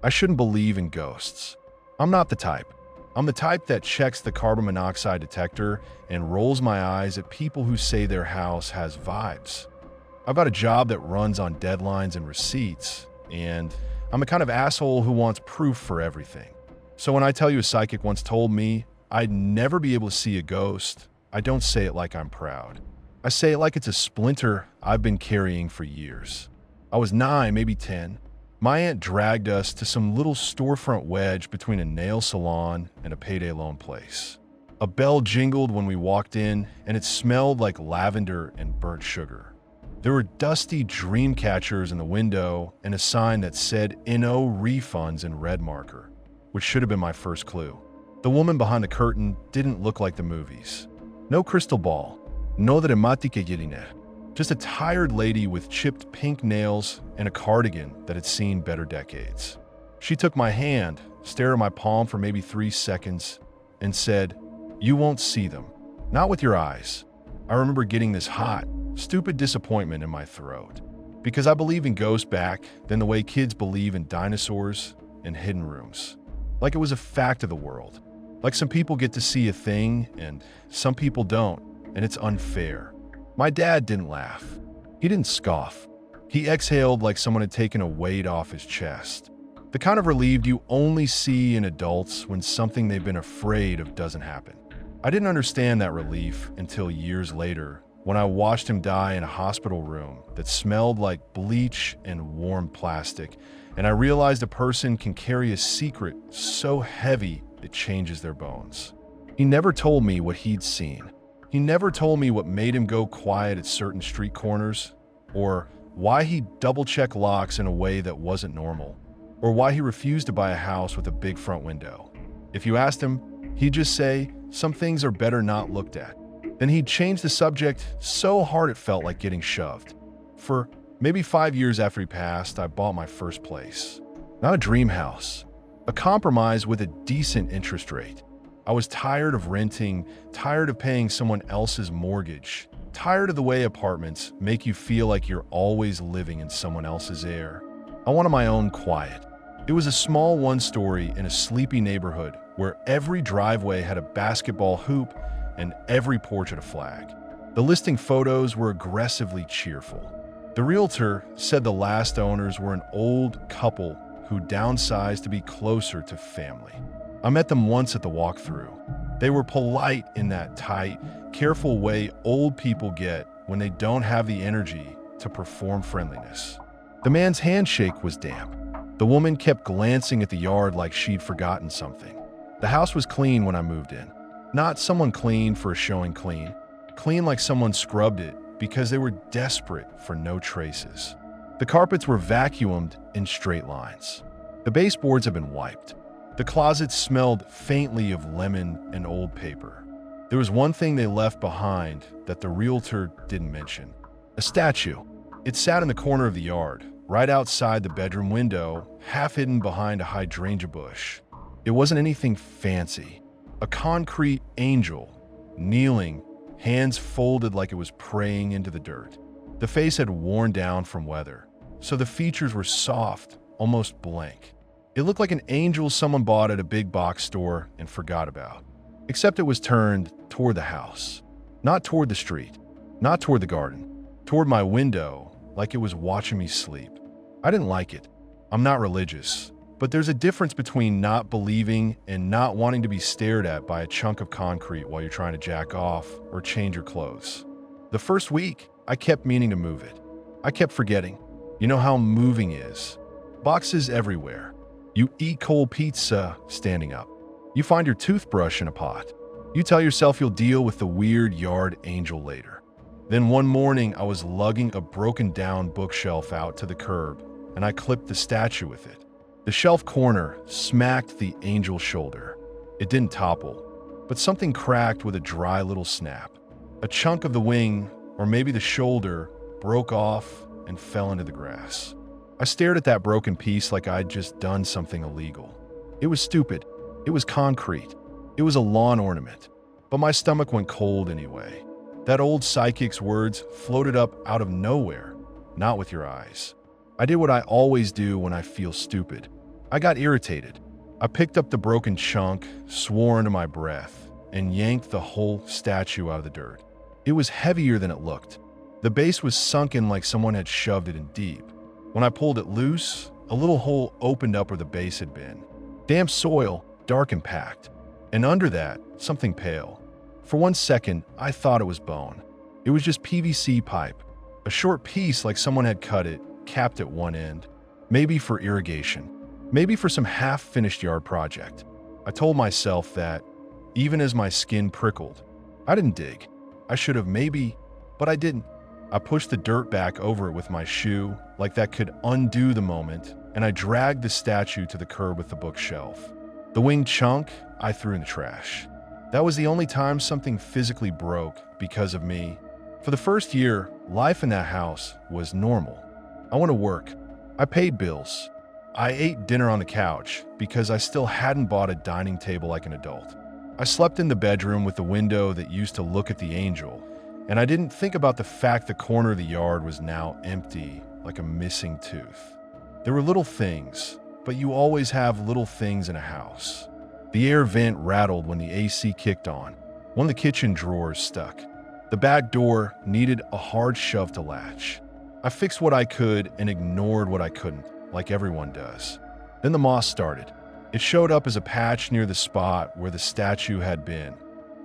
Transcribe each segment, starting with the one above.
I shouldn't believe in ghosts. I'm not the type. I'm the type that checks the carbon monoxide detector and rolls my eyes at people who say their house has vibes. I've got a job that runs on deadlines and receipts, and I'm the kind of asshole who wants proof for everything. So when I tell you a psychic once told me I'd never be able to see a ghost, I don't say it like I'm proud. I say it like it's a splinter I've been carrying for years. I was 9, maybe 10. My aunt dragged us to some little storefront wedge between a nail salon and a payday loan place. A bell jingled when we walked in, and it smelled like lavender and burnt sugar. There were dusty dream catchers in the window and a sign that said "No refunds" in red marker, which should have been my first clue. The woman behind the curtain didn't look like the movies. No crystal ball, no dramatica jedine. Just a tired lady with chipped pink nails and a cardigan that had seen better decades. She took my hand, stared at my palm for maybe 3 seconds, and said, "You won't see them. Not with your eyes." I remember getting this hot, stupid disappointment in my throat. Because I believe in ghosts back then the way kids believe in dinosaurs and hidden rooms. Like it was a fact of the world. Like some people get to see a thing and some people don't, and it's unfair. My dad didn't laugh. He didn't scoff. He exhaled like someone had taken a weight off his chest. The kind of relieved you only see in adults when something they've been afraid of doesn't happen. I didn't understand that relief until years later when I watched him die in a hospital room that smelled like bleach and warm plastic, and I realized a person can carry a secret so heavy it changes their bones. He never told me what he'd seen. He never told me what made him go quiet at certain street corners, or why he double-checked locks in a way that wasn't normal, or why he refused to buy a house with a big front window. If you asked him, he'd just say, "Some things are better not looked at." Then he'd change the subject so hard it felt like getting shoved. For maybe 5 years after he passed, I bought my first place. Not a dream house, a compromise with a decent interest rate. I was tired of renting, tired of paying someone else's mortgage, tired of the way apartments make you feel like you're always living in someone else's air. I wanted my own quiet. It was a small one-story in a sleepy neighborhood where every driveway had a basketball hoop and every porch had a flag. The listing photos were aggressively cheerful. The realtor said the last owners were an old couple who downsized to be closer to family. I met them once at the walkthrough. They were polite in that tight, careful way old people get when they don't have the energy to perform friendliness. The man's handshake was damp. The woman kept glancing at the yard like she'd forgotten something. The house was clean when I moved in. Not someone clean for showing clean. Clean like someone scrubbed it because they were desperate for no traces. The carpets were vacuumed in straight lines. The baseboards had been wiped. The closets smelled faintly of lemon and old paper. There was one thing they left behind that the realtor didn't mention. A statue. It sat in the corner of the yard, right outside the bedroom window, half hidden behind a hydrangea bush. It wasn't anything fancy. A concrete angel, kneeling, hands folded like it was praying into the dirt. The face had worn down from weather, so the features were soft, almost blank. It looked like an angel someone bought at a big box store and forgot about. Except it was turned toward the house. Not toward the street. Not toward the garden. Toward my window, like it was watching me sleep. I didn't like it. I'm not religious. But there's a difference between not believing and not wanting to be stared at by a chunk of concrete while you're trying to jack off or change your clothes. The first week, I kept meaning to move it. I kept forgetting. You know how moving is. Boxes everywhere. You eat cold pizza standing up. You find your toothbrush in a pot. You tell yourself you'll deal with the weird yard angel later. Then one morning, I was lugging a broken down bookshelf out to the curb, and I clipped the statue with it. The shelf corner smacked the angel's shoulder. It didn't topple, but something cracked with a dry little snap. A chunk of the wing, or maybe the shoulder, broke off and fell into the grass. I stared at that broken piece like I'd just done something illegal. It was stupid. It was concrete. It was a lawn ornament. But my stomach went cold anyway. That old psychic's words floated up out of nowhere, not with your eyes. I did what I always do when I feel stupid. I got irritated. I picked up the broken chunk, swore under my breath, and yanked the whole statue out of the dirt. It was heavier than it looked. The base was sunken like someone had shoved it in deep. When I pulled it loose, a little hole opened up where the base had been. Damp soil, dark and packed. And under that, something pale. For 1 second, I thought it was bone. It was just PVC pipe. A short piece like someone had cut it, capped at one end. Maybe for irrigation. Maybe for some half-finished yard project. I told myself that, even as my skin prickled. I didn't dig. I should have maybe, but I didn't. I pushed the dirt back over it with my shoe, like that could undo the moment, and I dragged the statue to the curb with the bookshelf. The winged chunk, I threw in the trash. That was the only time something physically broke because of me. For the first year, life in that house was normal. I went to work. I paid bills. I ate dinner on the couch because I still hadn't bought a dining table like an adult. I slept in the bedroom with the window that used to look at the angel, and I didn't think about the fact the corner of the yard was now empty like a missing tooth. There were little things, but you always have little things in a house. The air vent rattled when the AC kicked on. One of the kitchen drawers stuck. The back door needed a hard shove to latch. I fixed what I could and ignored what I couldn't, like everyone does. Then the moss started. It showed up as a patch near the spot where the statue had been,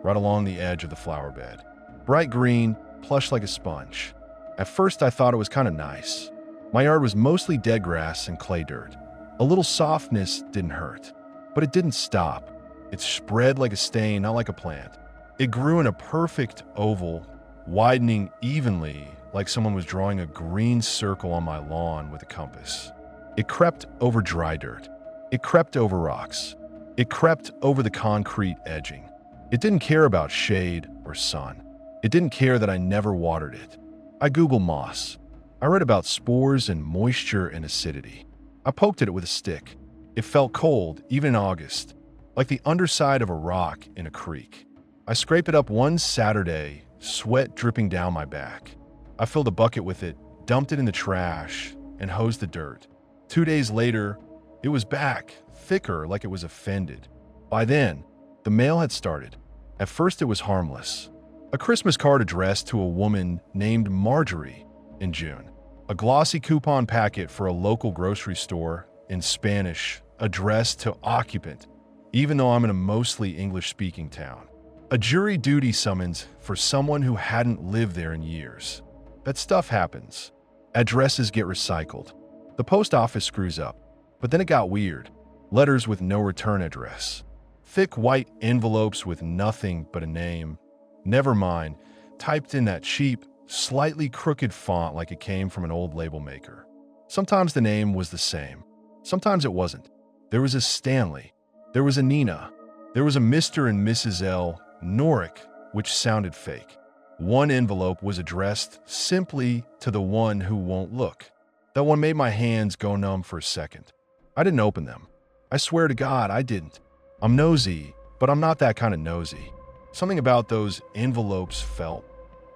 right along the edge of the flower bed. Bright green, plush like a sponge. At first I thought it was kind of nice. My yard was mostly dead grass and clay dirt. A little softness didn't hurt. But it didn't stop. It spread like a stain, not like a plant. It grew in a perfect oval, widening evenly like someone was drawing a green circle on my lawn with a compass. It crept over dry dirt. It crept over rocks. It crept over the concrete edging. It didn't care about shade or sun. It didn't care that I never watered it. I Googled moss. I read about spores and moisture and acidity. I poked at it with a stick. It felt cold, even in August, like the underside of a rock in a creek. I scraped it up one Saturday, sweat dripping down my back. I filled a bucket with it, dumped it in the trash, and hosed the dirt. 2 days later, it was back, thicker like it was offended. By then, the mail had started. At first it was harmless. A Christmas card addressed to a woman named Marjorie in June. A glossy coupon packet for a local grocery store in Spanish, addressed to occupant, even though I'm in a mostly English-speaking town. A jury duty summons for someone who hadn't lived there in years. That stuff happens. Addresses get recycled. The post office screws up. But then it got weird. Letters with no return address. Thick white envelopes with nothing but a name. Never mind, typed in that cheap, slightly crooked font like it came from an old label maker. Sometimes the name was the same. Sometimes it wasn't. There was a Stanley. There was a Nina. There was a Mr. and Mrs. L. Norick, which sounded fake. One envelope was addressed simply to the one who won't look. That one made my hands go numb for a second. I didn't open them. I swear to God, I didn't. I'm nosy, but I'm not that kind of nosy. Something about those envelopes felt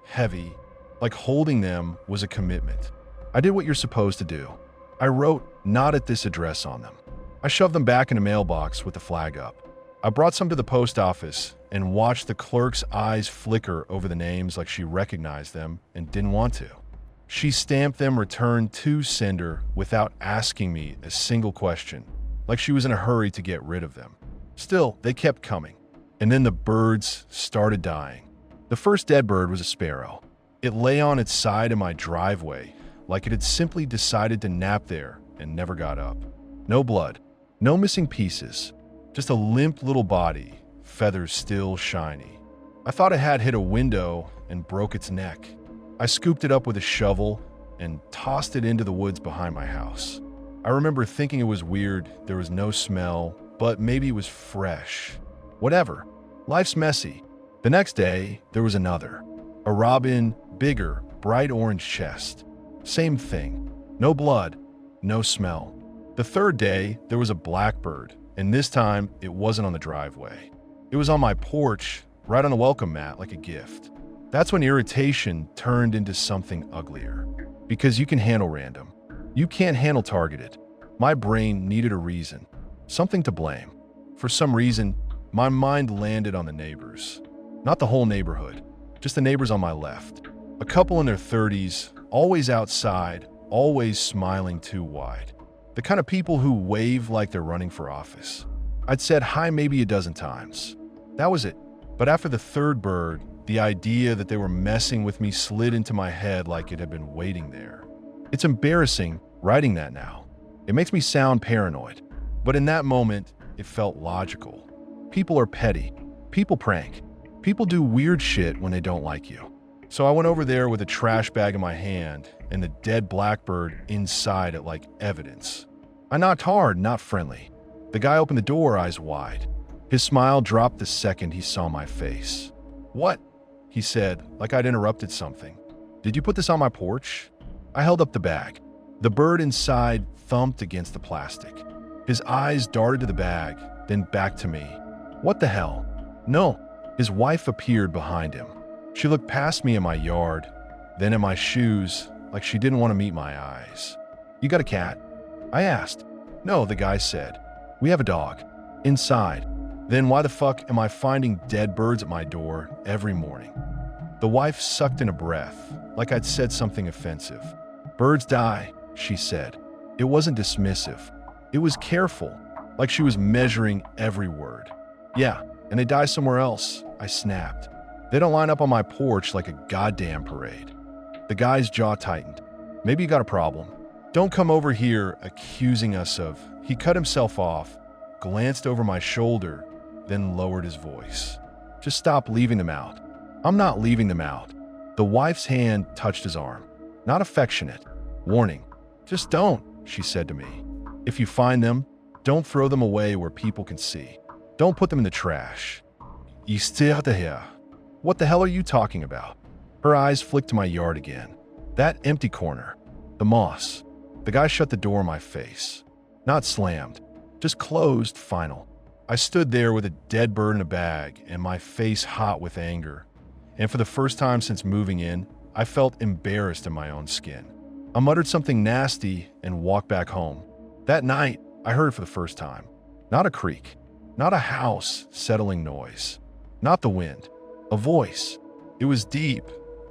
heavy, like holding them was a commitment. I did what you're supposed to do. I wrote "not at this address" on them. I shoved them back in a mailbox with the flag up. I brought some to the post office and watched the clerk's eyes flicker over the names like she recognized them and didn't want to. She stamped them "returned to sender" without asking me a single question, like she was in a hurry to get rid of them. Still, they kept coming. And then the birds started dying. The first dead bird was a sparrow. It lay on its side in my driveway, like it had simply decided to nap there and never got up. No blood, no missing pieces, just a limp little body, feathers still shiny. I thought it had hit a window and broke its neck. I scooped it up with a shovel and tossed it into the woods behind my house. I remember thinking it was weird, there was no smell, but maybe it was fresh. Whatever. Life's messy. The next day, there was another. A robin, bigger, bright orange chest. Same thing. No blood, no smell. The third day, there was a blackbird, and this time, it wasn't on the driveway. It was on my porch, right on the welcome mat like a gift. That's when irritation turned into something uglier. Because you can handle random. You can't handle targeted. My brain needed a reason, something to blame. For some reason, my mind landed on the neighbors. Not the whole neighborhood, just the neighbors on my left. A couple in their 30s, always outside, always smiling too wide. The kind of people who wave like they're running for office. I'd said hi maybe a dozen times. That was it. But after the third bird, the idea that they were messing with me slid into my head like it had been waiting there. It's embarrassing writing that now. It makes me sound paranoid. But in that moment, it felt logical. People are petty. People prank. People do weird shit when they don't like you. So I went over there with a trash bag in my hand and the dead blackbird inside it like evidence. I knocked hard, not friendly. The guy opened the door, eyes wide. His smile dropped the second he saw my face. "What?" he said, like I'd interrupted something. "Did you put this on my porch?" I held up the bag. The bird inside thumped against the plastic. His eyes darted to the bag, then back to me. "What the hell?" "No." His wife appeared behind him. She looked past me in my yard, then at my shoes, like she didn't want to meet my eyes. "You got a cat?" I asked. "No," the guy said. "We have a dog. Inside." "Then why the fuck am I finding dead birds at my door every morning?" The wife sucked in a breath, like I'd said something offensive. "Birds die," she said. It wasn't dismissive. It was careful, like she was measuring every word. "Yeah, and they die somewhere else," I snapped. "They don't line up on my porch like a goddamn parade." The guy's jaw tightened. "Maybe you got a problem. Don't come over here accusing us of..." He cut himself off, glanced over my shoulder, then lowered his voice. "Just stop leaving them out." "I'm not leaving them out." The wife's hand touched his arm. Not affectionate. Warning. "Just don't," she said to me. "If you find them, don't throw them away where people can see. Don't put them in the trash." What the hell are you talking about? Her eyes flicked to my yard again. That empty corner. The moss. The guy shut the door in my face. Not slammed. Just closed, final. I stood there with a dead bird in a bag and my face hot with anger. And for the first time since moving in, I felt embarrassed in my own skin. I muttered something nasty and walked back home. That night, I heard it for the first time. Not a creak. Not a house settling noise. Not the wind. A voice. It was deep,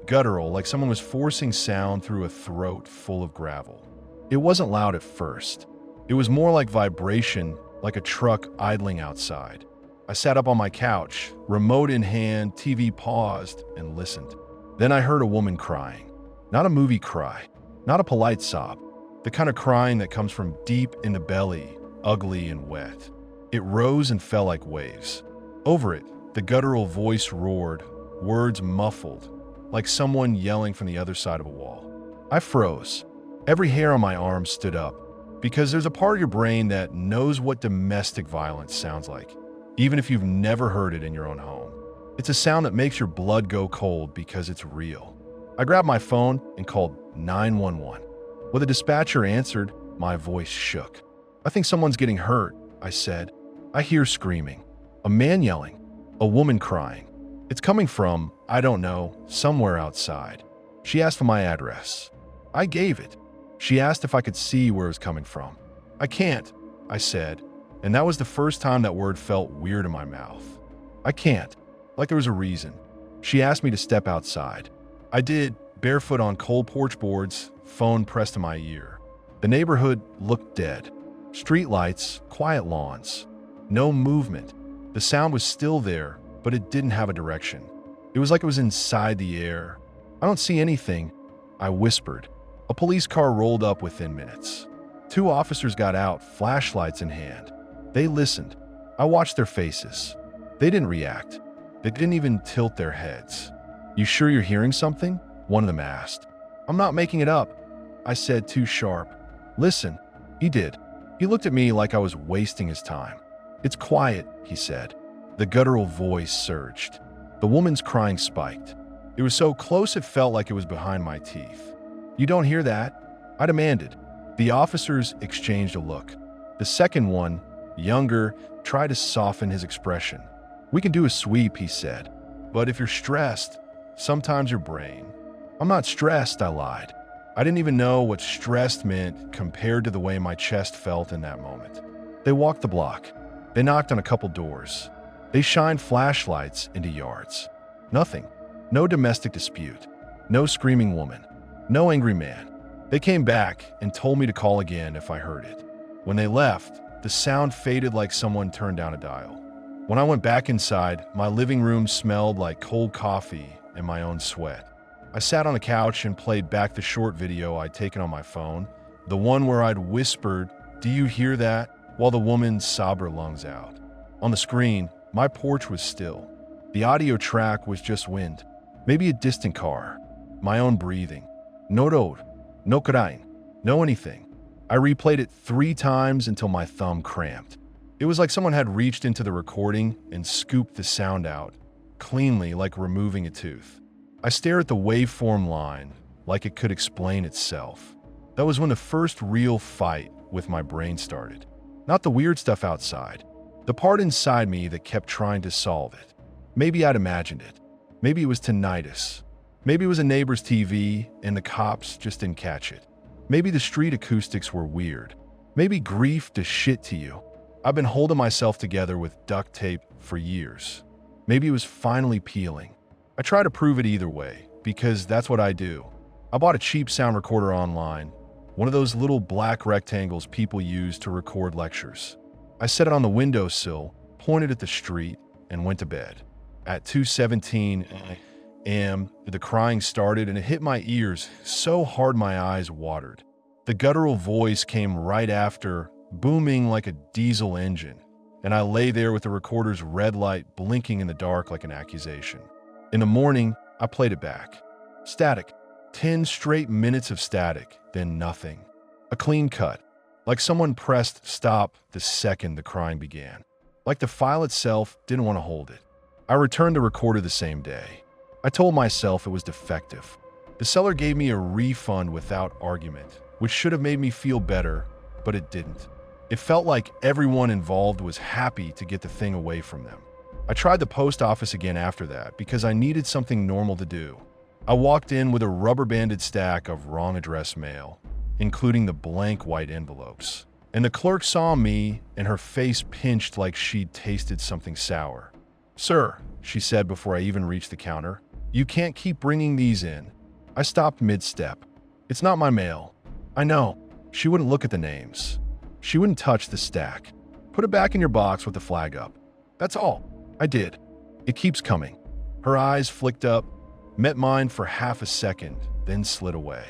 guttural, like someone was forcing sound through a throat full of gravel. It wasn't loud at first. It was more like vibration, like a truck idling outside. I sat up on my couch, remote in hand, TV paused, and listened. Then I heard a woman crying. Not a movie cry, not a polite sob. The kind of crying that comes from deep in the belly, ugly and wet. It rose and fell like waves. Over it, the guttural voice roared, words muffled, like someone yelling from the other side of a wall. I froze. Every hair on my arm stood up, because there's a part of your brain that knows what domestic violence sounds like, even if you've never heard it in your own home. It's a sound that makes your blood go cold because it's real. I grabbed my phone and called 911. When the dispatcher answered, my voice shook. "I think someone's getting hurt," I said. "I hear screaming. A man yelling. A woman crying. It's coming from, I don't know, somewhere outside." She asked for my address. I gave it. She asked if I could see where it was coming from. "I can't," I said, and that was the first time that word felt weird in my mouth. I can't. Like there was a reason. She asked me to step outside. I did, barefoot on cold porch boards, phone pressed to my ear. The neighborhood looked dead. Street lights, quiet lawns. No movement. The sound was still there, but it didn't have a direction. It was like it was inside the air. "I don't see anything," I whispered. A police car rolled up within minutes. 2 officers got out, flashlights in hand. They listened. I watched their faces. They didn't react. They didn't even tilt their heads. "You sure you're hearing something?" one of them asked. "I'm not making it up," I said, too sharp. "Listen." He did. He looked at me like I was wasting his time. "It's quiet," he said. The guttural voice surged. The woman's crying spiked. It was so close it felt like it was behind my teeth. "You don't hear that?" I demanded. The officers exchanged a look. The second one, younger, tried to soften his expression. "We can do a sweep," he said. "But if you're stressed, sometimes your brain..." "I'm not stressed," I lied. I didn't even know what stressed meant compared to the way my chest felt in that moment. They walked the block. They knocked on a couple doors. They shined flashlights into yards. Nothing. No domestic dispute. No screaming woman. No angry man. They came back and told me to call again if I heard it. When they left, the sound faded like someone turned down a dial. When I went back inside, my living room smelled like cold coffee and my own sweat. I sat on a couch and played back the short video I'd taken on my phone, the one where I'd whispered, "Do you hear that?" while the woman sobbed her lungs out. On the screen, my porch was still. The audio track was just wind, maybe a distant car, my own breathing. No road, no crying, no anything. I replayed it 3 times until my thumb cramped. It was like someone had reached into the recording and scooped the sound out, cleanly like removing a tooth. I stared at the waveform line like it could explain itself. That was when the first real fight with my brain started. Not the weird stuff outside, the part inside me that kept trying to solve it. Maybe I'd imagined it. Maybe it was tinnitus. Maybe it was a neighbor's TV and the cops just didn't catch it. Maybe the street acoustics were weird. Maybe grief does shit to you. I've been holding myself together with duct tape for years. Maybe it was finally peeling. I try to prove it either way, because that's what I do. I bought a cheap sound recorder online, one of those little black rectangles people use to record lectures. I set it on the windowsill, pointed at the street, and went to bed. At 2:17 a.m., the crying started and it hit my ears so hard my eyes watered. The guttural voice came right after, booming like a diesel engine, and I lay there with the recorder's red light blinking in the dark like an accusation. In the morning, I played it back. Static. 10 straight minutes of static, then nothing. A clean cut. Like someone pressed stop the second the crying began. Like the file itself didn't want to hold it. I returned the recorder the same day. I told myself it was defective. The seller gave me a refund without argument, which should have made me feel better, but it didn't. It felt like everyone involved was happy to get the thing away from them. I tried the post office again after that because I needed something normal to do. I walked in with a rubber-banded stack of wrong address mail, including the blank white envelopes. And the clerk saw me and her face pinched like she'd tasted something sour. "Sir," she said before I even reached the counter, "you can't keep bringing these in." I stopped mid-step. "It's not my mail." "I know." She wouldn't look at the names. She wouldn't touch the stack. "Put it back in your box with the flag up." "That's all." I did. "It keeps coming." Her eyes flicked up, met mine for half a second, then slid away.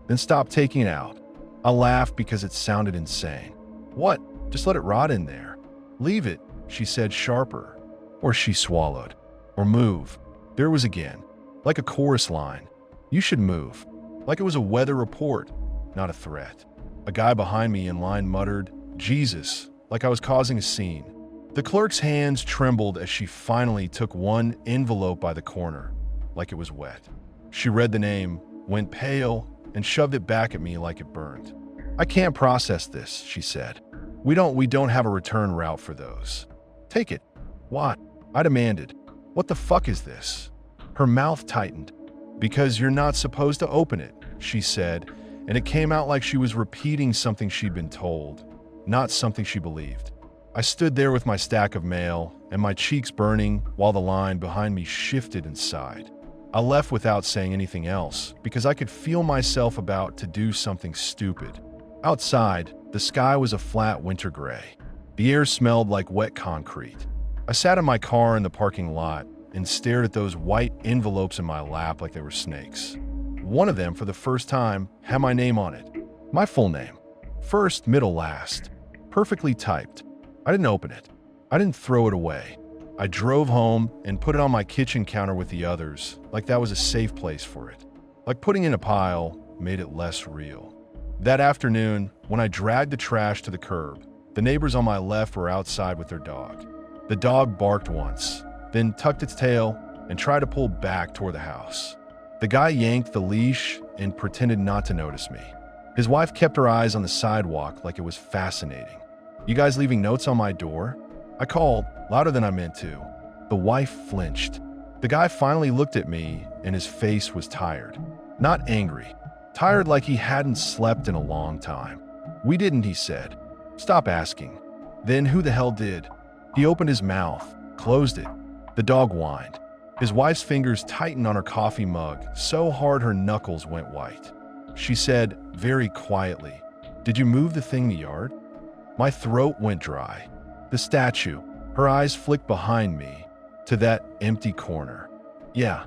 Then stopped taking it out. I laughed because it sounded insane. "What? Just let it rot in there." "Leave it," she said sharper. Or she swallowed. "Or move." There it was again, like a chorus line. "You should move." Like it was a weather report, not a threat. A guy behind me in line muttered, "Jesus," like I was causing a scene. The clerk's hands trembled as she finally took one envelope by the corner, like it was wet. She read the name, went pale, and shoved it back at me like it burned. "I can't process this," she said. We don't have a return route for those." "Take it." "What?" I demanded. "What the fuck is this?" Her mouth tightened. "Because you're not supposed to open it," she said, and it came out like she was repeating something she'd been told, not something she believed. I stood there with my stack of mail and my cheeks burning while the line behind me shifted and sighed. I left without saying anything else because I could feel myself about to do something stupid. Outside, the sky was a flat winter gray. The air smelled like wet concrete. I sat in my car in the parking lot and stared at those white envelopes in my lap like they were snakes. One of them, for the first time, had my name on it. My full name. First, middle, last. Perfectly typed. I didn't open it. I didn't throw it away. I drove home and put it on my kitchen counter with the others, like that was a safe place for it. Like putting in a pile made it less real. That afternoon, when I dragged the trash to the curb, the neighbors on my left were outside with their dog. The dog barked once, then tucked its tail and tried to pull back toward the house. The guy yanked the leash and pretended not to notice me. His wife kept her eyes on the sidewalk like it was fascinating. "You guys leaving notes on my door?" I called, louder than I meant to. The wife flinched. The guy finally looked at me and his face was tired. Not angry, Tired like he hadn't slept in a long time. We didn't, he said. Stop asking. Then who the hell did? He opened his mouth, closed it. The dog whined. His wife's fingers tightened on her coffee mug so hard her knuckles went white. She said, very quietly, "Did you move the thing in the yard?" My throat went dry. The statue, her eyes flicked behind me to that empty corner. Yeah,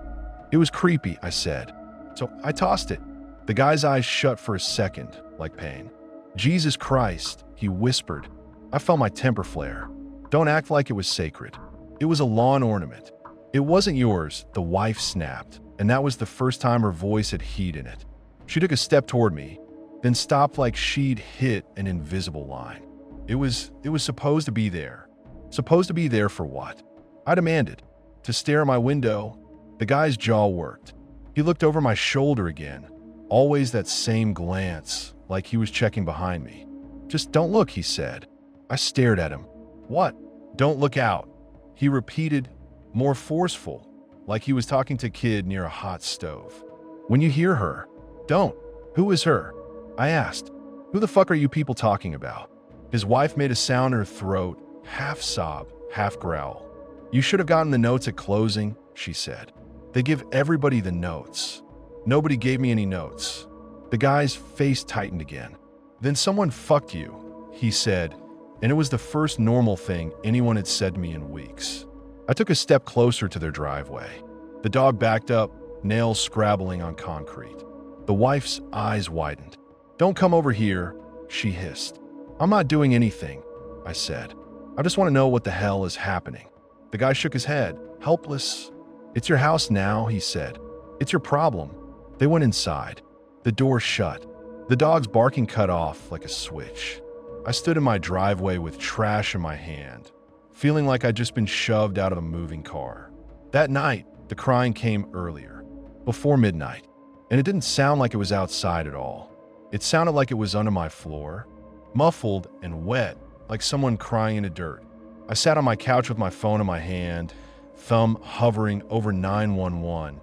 it was creepy, I said. So I tossed it. The guy's eyes shut for a second, like pain. Jesus Christ, he whispered. I felt my temper flare. Don't act like it was sacred. It was a lawn ornament. It wasn't yours, the wife snapped, and that was the first time her voice had heat in it. She took a step toward me, then stopped like she'd hit an invisible line. It was supposed to be there. Supposed to be there for what? I demanded. To stare at my window. The guy's jaw worked. He looked over my shoulder again. Always that same glance, like he was checking behind me. Just don't look, he said. I stared at him. What? Don't look out. He repeated, more forceful, like he was talking to a kid near a hot stove. When you hear her, don't. Who is her? I asked. Who the fuck are you people talking about? His wife made a sound in her throat, half sob, half growl. You should have gotten the notes at closing, she said. They give everybody the notes. Nobody gave me any notes. The guy's face tightened again. Then someone fucked you, he said, and it was the first normal thing anyone had said to me in weeks. I took a step closer to their driveway. The dog backed up, nails scrabbling on concrete. The wife's eyes widened. Don't come over here, she hissed. I'm not doing anything, I said. I just want to know what the hell is happening. The guy shook his head, helpless. It's your house now, he said. It's your problem. They went inside. The door shut. The dog's barking cut off like a switch. I stood in my driveway with trash in my hand, feeling like I'd just been shoved out of a moving car. That night, the crying came earlier, before midnight, and it didn't sound like it was outside at all. It sounded like it was under my floor, muffled and wet, like someone crying in the dirt. I sat on my couch with my phone in my hand, thumb hovering over 911,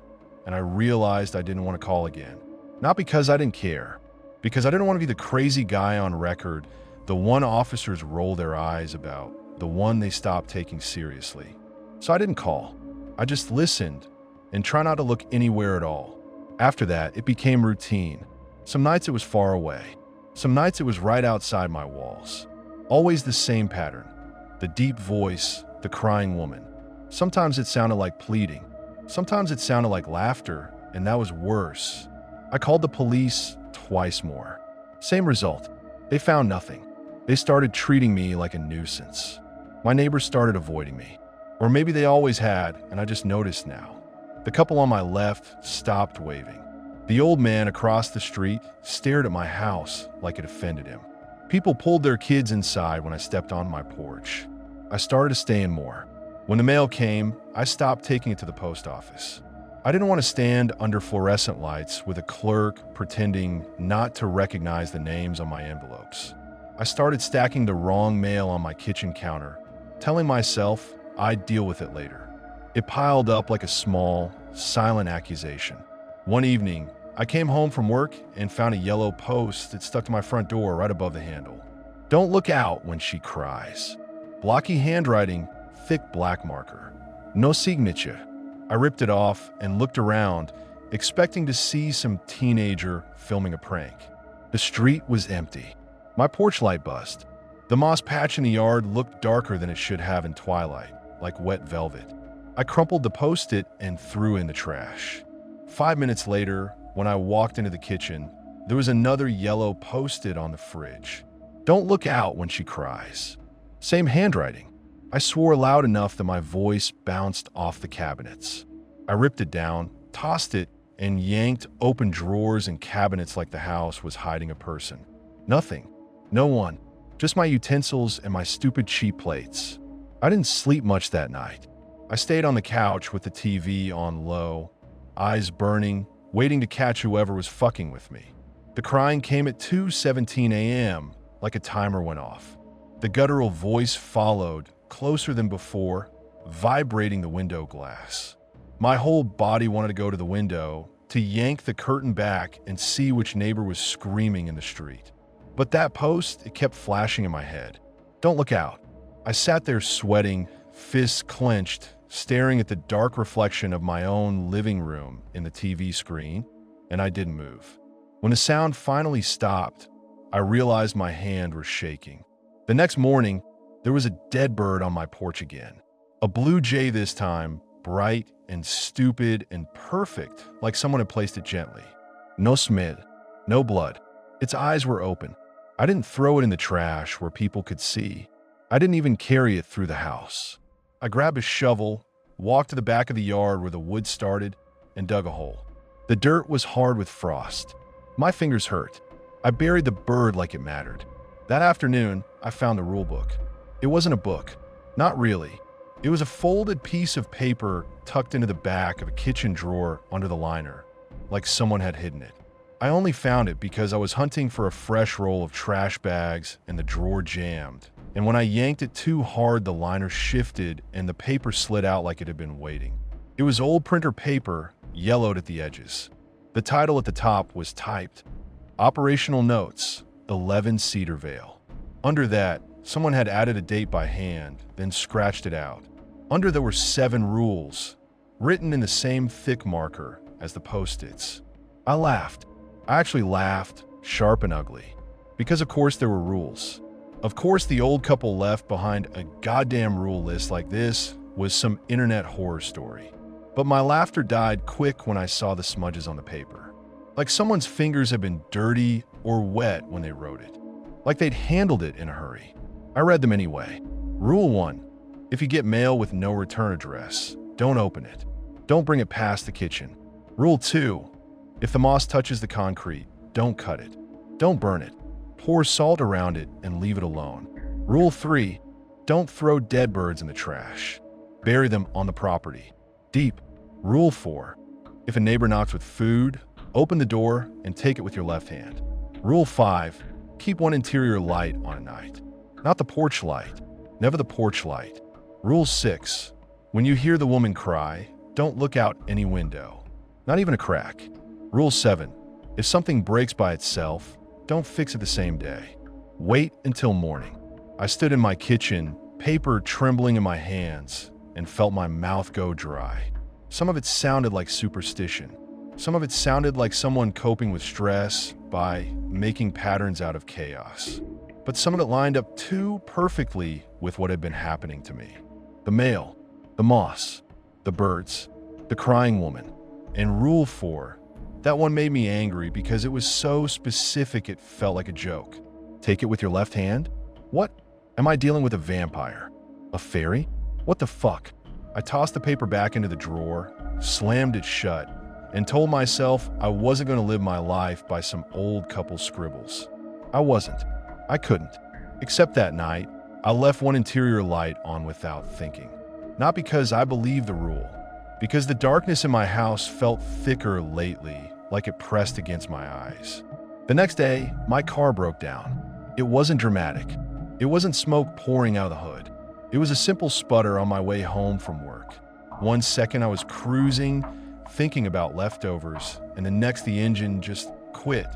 and I realized I didn't want to call again. Not because I didn't care, because I didn't want to be the crazy guy on record, the one officers roll their eyes about, the one they stopped taking seriously. So I didn't call. I just listened and tried not to look anywhere at all. After that, it became routine. Some nights it was far away. Some nights it was right outside my walls. Always the same pattern. The deep voice, the crying woman. Sometimes it sounded like pleading. Sometimes it sounded like laughter, and that was worse. I called the police twice more. Same result. They found nothing. They started treating me like a nuisance. My neighbors started avoiding me. Or maybe they always had, and I just noticed now. The couple on my left stopped waving. The old man across the street stared at my house like it offended him. People pulled their kids inside when I stepped on my porch. I started to stay in more. When the mail came, I stopped taking it to the post office. I didn't want to stand under fluorescent lights with a clerk pretending not to recognize the names on my envelopes. I started stacking the wrong mail on my kitchen counter, telling myself I'd deal with it later. It piled up like a small, silent accusation. One evening, I came home from work and found a yellow post that stuck to my front door right above the handle. Don't look out when she cries. Blocky handwriting, thick black marker. No signature. I ripped it off and looked around, expecting to see some teenager filming a prank. The street was empty. My porch light buzzed. The moss patch in the yard looked darker than it should have in twilight, like wet velvet. I crumpled the post-it and threw in the trash. 5 minutes later, when I walked into the kitchen, there was another yellow post-it on the fridge. Don't look out when she cries. Same handwriting. I swore loud enough that my voice bounced off the cabinets. I ripped it down, tossed it, and yanked open drawers and cabinets like the house was hiding a person. Nothing. No one. Just my utensils and my stupid cheap plates. I didn't sleep much that night. I stayed on the couch with the TV on low, eyes burning, waiting to catch whoever was fucking with me. The crying came at 2:17 a.m., like a timer went off. The guttural voice followed, closer than before, vibrating the window glass. My whole body wanted to go to the window, to yank the curtain back and see which neighbor was screaming in the street. But that post, it kept flashing in my head. Don't look out. I sat there sweating, fists clenched, staring at the dark reflection of my own living room in the TV screen, and I didn't move. When the sound finally stopped, I realized my hand was shaking. The next morning, there was a dead bird on my porch again. A blue jay this time, bright and stupid and perfect, like someone had placed it gently. No smid, no blood. Its eyes were open. I didn't throw it in the trash where people could see. I didn't even carry it through the house. I grabbed a shovel, walked to the back of the yard where the wood started, and dug a hole. The dirt was hard with frost. My fingers hurt. I buried the bird like it mattered. That afternoon, I found the rule book. It wasn't a book. Not really. It was a folded piece of paper tucked into the back of a kitchen drawer under the liner, like someone had hidden it. I only found it because I was hunting for a fresh roll of trash bags and the drawer jammed. And when I yanked it too hard, the liner shifted and the paper slid out like it had been waiting. It was old printer paper, yellowed at the edges. The title at the top was typed, Operational Notes, 11 Cedarvale. Under that, someone had added a date by hand, then scratched it out. Under there were 7 rules, written in the same thick marker as the Post-its. I laughed. I actually laughed, sharp and ugly. Because of course there were rules. Of course the old couple left behind a goddamn rule list like this was some internet horror story. But my laughter died quick when I saw the smudges on the paper. Like someone's fingers had been dirty or wet when they wrote it. Like they'd handled it in a hurry. I read them anyway. Rule 1. If you get mail with no return address, don't open it. Don't bring it past the kitchen. Rule 2. If the moss touches the concrete, don't cut it. Don't burn it. Pour salt around it and leave it alone. Rule 3. Don't throw dead birds in the trash. Bury them on the property. Deep. Rule 4. If a neighbor knocks with food, open the door and take it with your left hand. Rule 5. Keep one interior light on at night. Not the porch light. Never the porch light. Rule 6. When you hear the woman cry, don't look out any window. Not even a crack. Rule 7. If something breaks by itself, don't fix it the same day. Wait until morning. I stood in my kitchen, paper trembling in my hands, and felt my mouth go dry. Some of it sounded like superstition. Some of it sounded like someone coping with stress by making patterns out of chaos. But some of it lined up too perfectly with what had been happening to me. The mail, the moss, the birds, the crying woman, and Rule 4. That one made me angry because it was so specific it felt like a joke. Take it with your left hand? What? Am I dealing with a vampire? A fairy? What the fuck? I tossed the paper back into the drawer, slammed it shut, and told myself I wasn't going to live my life by some old couple scribbles. I wasn't. I couldn't. Except that night, I left one interior light on without thinking. Not because I believed the rule, because the darkness in my house felt thicker lately, like it pressed against my eyes. The next day, my car broke down. It wasn't dramatic. It wasn't smoke pouring out of the hood. It was a simple sputter on my way home from work. One second I was cruising, thinking about leftovers, and the next the engine just quit.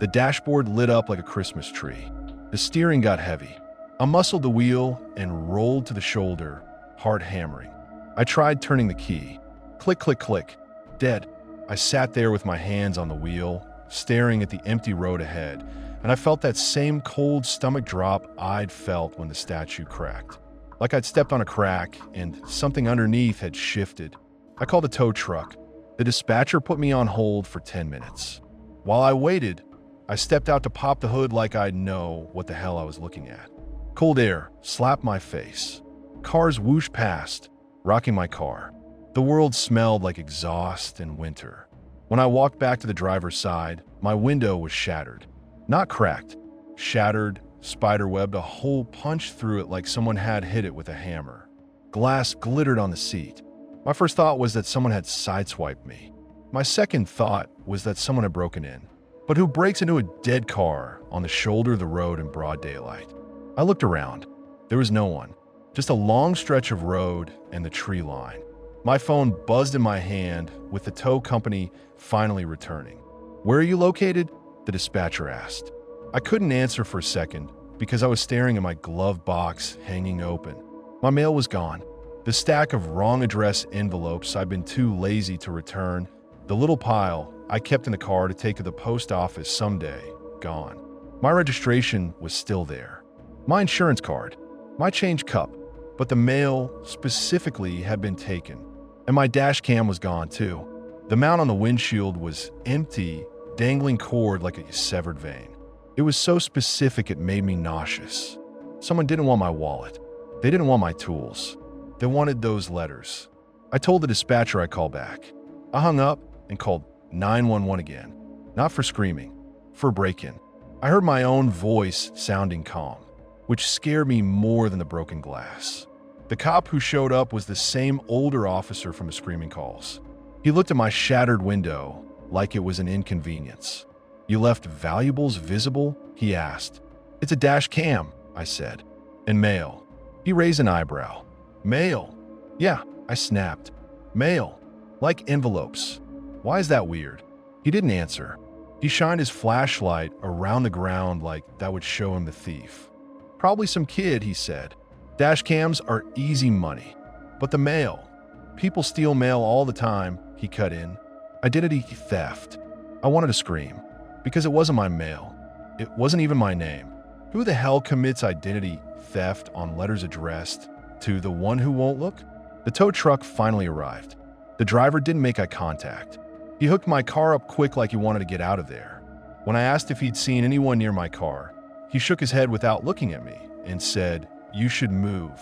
The dashboard lit up like a Christmas tree. The steering got heavy. I muscled the wheel and rolled to the shoulder, heart hammering. I tried turning the key. Click, click, click. Dead. I sat there with my hands on the wheel, staring at the empty road ahead, and I felt that same cold stomach drop I'd felt when the statue cracked. Like I'd stepped on a crack and something underneath had shifted. I called a tow truck. The dispatcher put me on hold for 10 minutes. While I waited, I stepped out to pop the hood like I'd know what the hell I was looking at. Cold air slapped my face. Cars whooshed past, rocking my car. The world smelled like exhaust and winter. When I walked back to the driver's side, my window was shattered. Not cracked, shattered, spiderwebbed, a hole punched through it like someone had hit it with a hammer. Glass glittered on the seat. My first thought was that someone had sideswiped me. My second thought was that someone had broken in. But who breaks into a dead car on the shoulder of the road in broad daylight? I looked around. There was no one. Just a long stretch of road and the tree line. My phone buzzed in my hand with the tow company finally returning. "Where are you located?" the dispatcher asked. I couldn't answer for a second because I was staring at my glove box hanging open. My mail was gone. The stack of wrong address envelopes I'd been too lazy to return, the little pile I kept in the car to take to the post office someday, gone. My registration was still there. My insurance card, my change cup, but the mail specifically had been taken. And my dash cam was gone too. The mount on the windshield was empty, dangling cord like a severed vein. It was so specific it made me nauseous. Someone didn't want my wallet. They didn't want my tools. They wanted those letters. I told the dispatcher I'd call back. I hung up and called 911 again. Not for screaming, for break-in. I heard my own voice sounding calm, which scared me more than the broken glass. The cop who showed up was the same older officer from the screaming calls. He looked at my shattered window like it was an inconvenience. "You left valuables visible?" he asked. "It's a dash cam," I said. "And mail." He raised an eyebrow. "Mail?" "Yeah," I snapped. "Mail. Like envelopes. Why is that weird?" He didn't answer. He shined his flashlight around the ground like that would show him the thief. "Probably some kid," he said. "Dash cams are easy money. But the mail. People steal mail all the time," he cut in. "Identity theft." I wanted to scream. Because it wasn't my mail. It wasn't even my name. Who the hell commits identity theft on letters addressed to the one who won't look? The tow truck finally arrived. The driver didn't make eye contact. He hooked my car up quick like he wanted to get out of there. When I asked if he'd seen anyone near my car, he shook his head without looking at me and said, "You should move."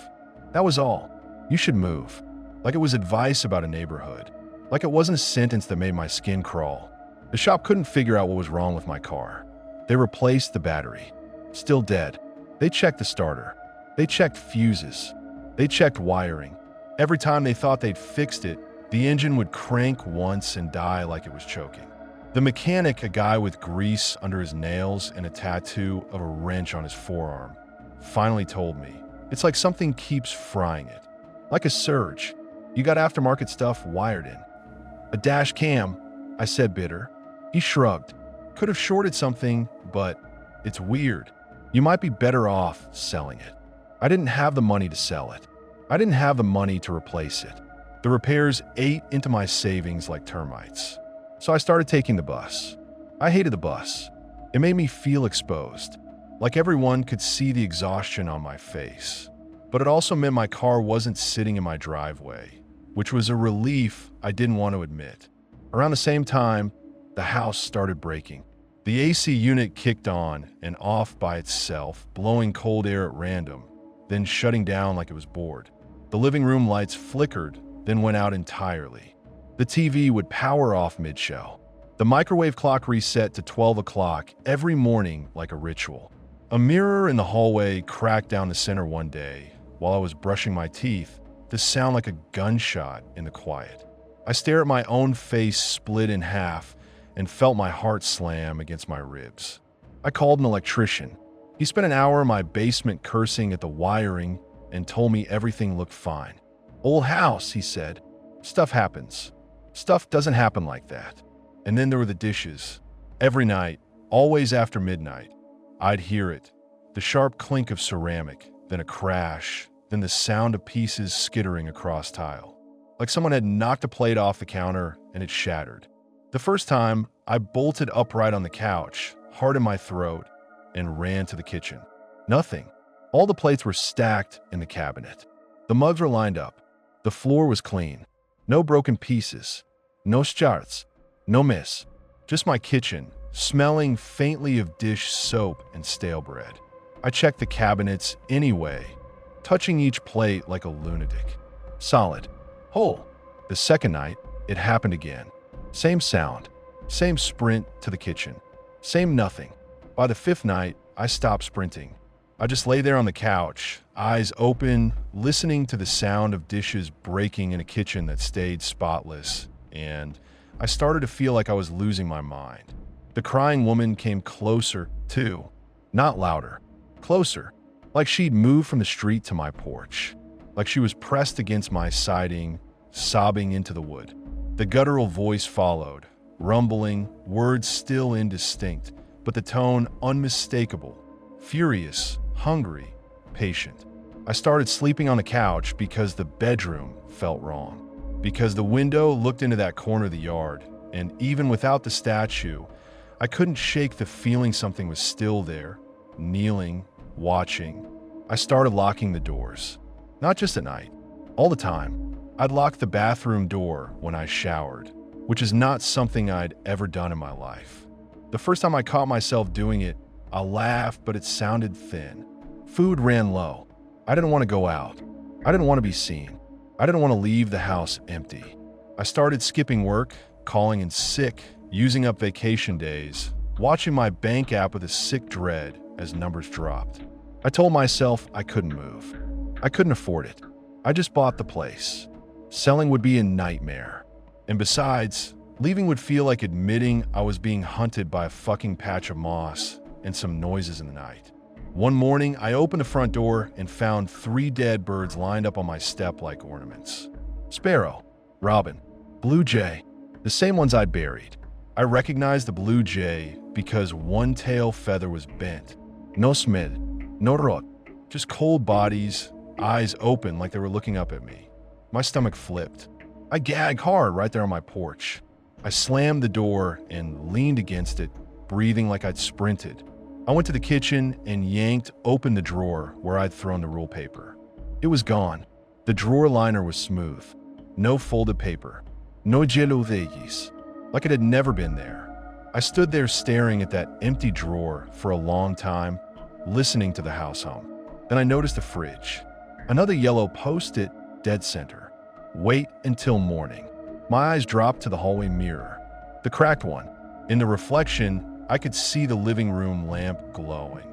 That was all. "You should move." Like it was advice about a neighborhood. Like it wasn't a sentence that made my skin crawl. The shop couldn't figure out what was wrong with my car. They replaced the battery. Still dead. They checked the starter. They checked fuses. They checked wiring. Every time they thought they'd fixed it, the engine would crank once and die like it was choking. The mechanic, a guy with grease under his nails and a tattoo of a wrench on his forearm, finally told me, "It's like something keeps frying it. Like a surge. You got aftermarket stuff wired in." "A dash cam," I said bitter. He shrugged. "Could have shorted something, but it's weird. You might be better off selling it." I didn't have the money to sell it. I didn't have the money to replace it. The repairs ate into my savings like termites. So I started taking the bus. I hated the bus. It made me feel exposed, like everyone could see the exhaustion on my face. But it also meant my car wasn't sitting in my driveway, which was a relief I didn't want to admit. Around the same time, the house started breaking. The AC unit kicked on and off by itself, blowing cold air at random, then shutting down like it was bored. The living room lights flickered, then went out entirely. The TV would power off mid-show. The microwave clock reset to 12 o'clock every morning like a ritual. A mirror in the hallway cracked down the center one day while I was brushing my teeth to sound like a gunshot in the quiet. I stared at my own face split in half and felt my heart slam against my ribs. I called an electrician. He spent an hour in my basement cursing at the wiring and told me everything looked fine. "Old house," he said. "Stuff happens. Stuff doesn't happen like that." And then there were the dishes. Every night, always after midnight, I'd hear it. The sharp clink of ceramic, then a crash, then the sound of pieces skittering across tile. Like someone had knocked a plate off the counter and it shattered. The first time, I bolted upright on the couch, heart in my throat, and ran to the kitchen. Nothing. All the plates were stacked in the cabinet. The mugs were lined up. The floor was clean. No broken pieces. No shards. No mess. Just my kitchen, smelling faintly of dish soap and stale bread. I checked the cabinets anyway, touching each plate like a lunatic. Solid. Whole. The second night, it happened again. Same sound. Same sprint to the kitchen. Same nothing. By the fifth night, I stopped sprinting. I just lay there on the couch, eyes open, listening to the sound of dishes breaking in a kitchen that stayed spotless, and I started to feel like I was losing my mind. The crying woman came closer, too. Not louder. Closer. Like she'd moved from the street to my porch. Like she was pressed against my siding, sobbing into the wood. The guttural voice followed, rumbling, words still indistinct, but the tone unmistakable, furious, hungry, patient. I started sleeping on the couch because the bedroom felt wrong, because the window looked into that corner of the yard, and even without the statue, I couldn't shake the feeling something was still there, kneeling, watching. I started locking the doors. Not just at night, all the time. I'd lock the bathroom door when I showered, which is not something I'd ever done in my life. The first time I caught myself doing it, I laughed, but it sounded thin. Food ran low. I didn't want to go out. I didn't want to be seen. I didn't want to leave the house empty. I started skipping work, calling in sick, using up vacation days, watching my bank app with a sick dread as numbers dropped. I told myself I couldn't move. I couldn't afford it. I just bought the place. Selling would be a nightmare. And besides, leaving would feel like admitting I was being hunted by a fucking patch of moss and some noises in the night. One morning, I opened the front door and found 3 dead birds lined up on my step like ornaments. Sparrow, robin, blue jay, the same ones I'd buried. I recognized the blue jay because one tail feather was bent. No smid, no rot, just cold bodies, eyes open like they were looking up at me. My stomach flipped. I gagged hard right there on my porch. I slammed the door and leaned against it, breathing like I'd sprinted. I went to the kitchen and yanked open the drawer where I'd thrown the rule paper. It was gone. The drawer liner was smooth. No folded paper. No geludegis. Like it had never been there. I stood there staring at that empty drawer for a long time, listening to the house hum. Then I noticed the fridge. Another yellow post-it, dead center. Wait until morning. My eyes dropped to the hallway mirror. The cracked one. In the reflection, I could see the living room lamp glowing.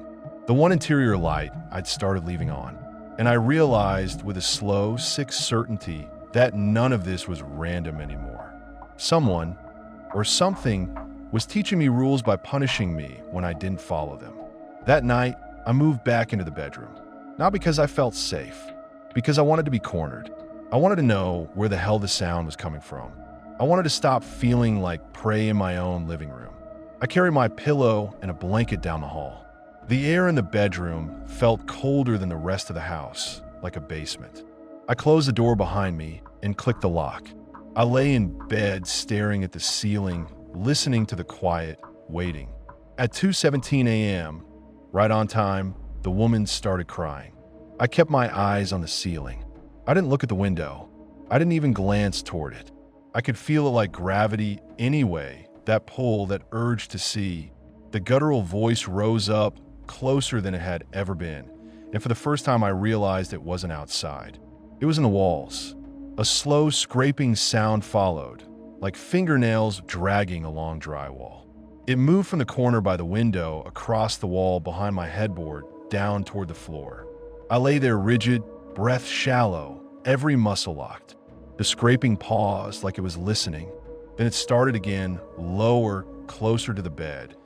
The one interior light I'd started leaving on. And I realized with a slow, sick certainty that none of this was random anymore. Someone, or something, was teaching me rules by punishing me when I didn't follow them. That night, I moved back into the bedroom. Not because I felt safe, because I wanted to be cornered. I wanted to know where the hell the sound was coming from. I wanted to stop feeling like prey in my own living room. I carried my pillow and a blanket down the hall. The air in the bedroom felt colder than the rest of the house, like a basement. I closed the door behind me and clicked the lock. I lay in bed staring at the ceiling, listening to the quiet, waiting. At 2:17 a.m., right on time, the woman started crying. I kept my eyes on the ceiling. I didn't look at the window. I didn't even glance toward it. I could feel it like gravity anyway, that pull, that urge to see. The guttural voice rose up, closer than it had ever been, and for the first time I realized it wasn't outside. It was in the walls. A slow scraping sound followed, like fingernails dragging along drywall. It moved from the corner by the window, across the wall behind my headboard, down toward the floor. I lay there rigid, breath shallow, every muscle locked. The scraping paused like it was listening. Then it started again, lower, closer to the bed.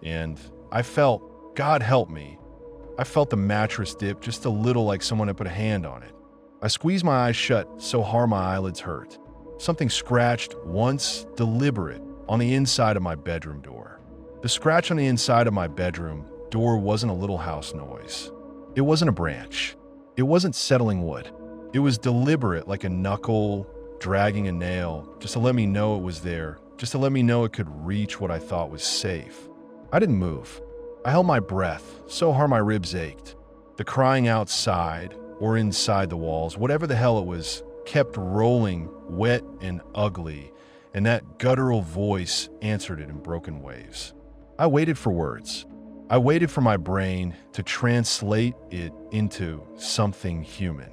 And I felt, God help me, I felt the mattress dip just a little like someone had put a hand on it. I squeezed my eyes shut so hard my eyelids hurt. Something scratched once, deliberate, on the inside of my bedroom door. The scratch on the inside of my bedroom door wasn't a little house noise. It wasn't a branch. It wasn't settling wood. It was deliberate, like a knuckle dragging a nail, just to let me know it was there, just to let me know it could reach what I thought was safe. I didn't move. I held my breath, so hard my ribs ached. The crying outside, or inside the walls, whatever the hell it was, kept rolling, wet and ugly, and that guttural voice answered it in broken waves. I waited for words. I waited for my brain to translate it into something human.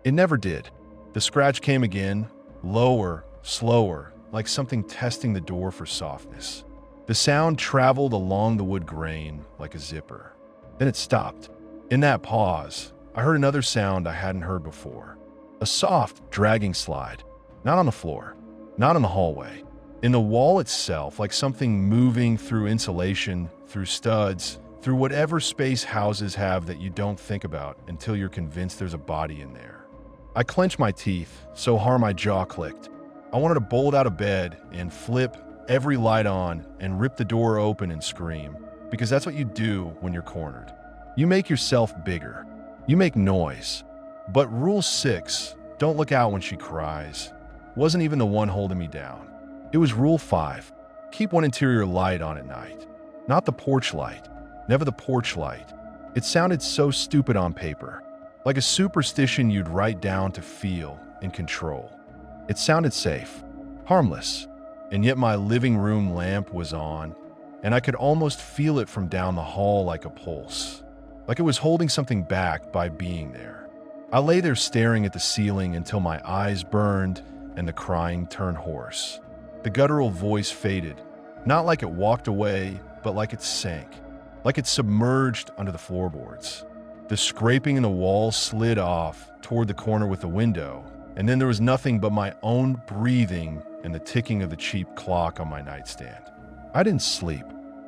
It never did. The scratch came again, lower, slower, like something testing the door for softness. The sound traveled along the wood grain like a zipper. Then it stopped. In that pause, I heard another sound I hadn't heard before. A soft, dragging slide. Not on the floor, not in the hallway. In the wall itself, like something moving through insulation, through studs, through whatever space houses have that you don't think about until you're convinced there's a body in there. I clenched my teeth so hard my jaw clicked. I wanted to bolt out of bed and flip every light on and rip the door open and scream, because that's what you do when you're cornered. You make yourself bigger. You make noise. But rule 6, don't look out when she cries, wasn't even the one holding me down. It was rule 5, keep one interior light on at night. Not the porch light. Never the porch light. It sounded so stupid on paper, like a superstition you'd write down to feel in control. It sounded safe, harmless, and yet my living room lamp was on, and I could almost feel it from down the hall like a pulse, like it was holding something back by being there. I lay there staring at the ceiling until my eyes burned and the crying turned hoarse. The guttural voice faded, not like it walked away, but like it sank, like it submerged under the floorboards. The scraping in the wall slid off toward the corner with the window, and then there was nothing but my own breathing and the ticking of the cheap clock on my nightstand. I didn't sleep.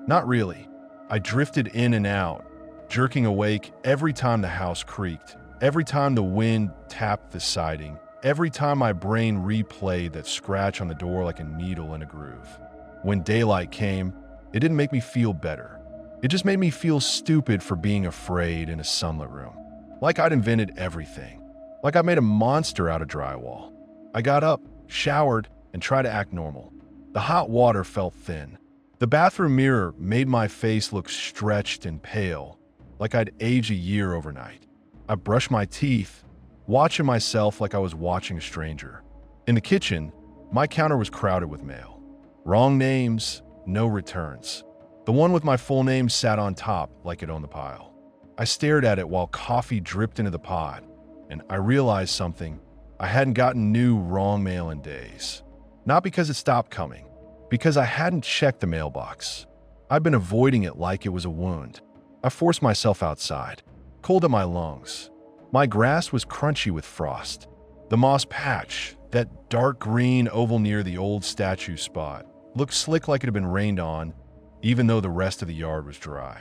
Not really. I drifted in and out, jerking awake every time the house creaked, every time the wind tapped the siding, every time my brain replayed that scratch on the door like a needle in a groove. When daylight came, it didn't make me feel better. It just made me feel stupid for being afraid in a sunlit room. Like I'd invented everything. Like I made a monster out of drywall. I got up, showered, and tried to act normal. The hot water felt thin. The bathroom mirror made my face look stretched and pale, like I'd aged a year overnight. I brushed my teeth, watching myself like I was watching a stranger. In the kitchen, my counter was crowded with mail. Wrong names, no returns. The one with my full name sat on top like it owned the pile. I stared at it while coffee dripped into the pot, and I realized something. I hadn't gotten new wrong mail in days. Not because it stopped coming, because I hadn't checked the mailbox. I'd been avoiding it like it was a wound. I forced myself outside, cold at my lungs. My grass was crunchy with frost. The moss patch, that dark green oval near the old statue spot, looked slick like it had been rained on, even though the rest of the yard was dry.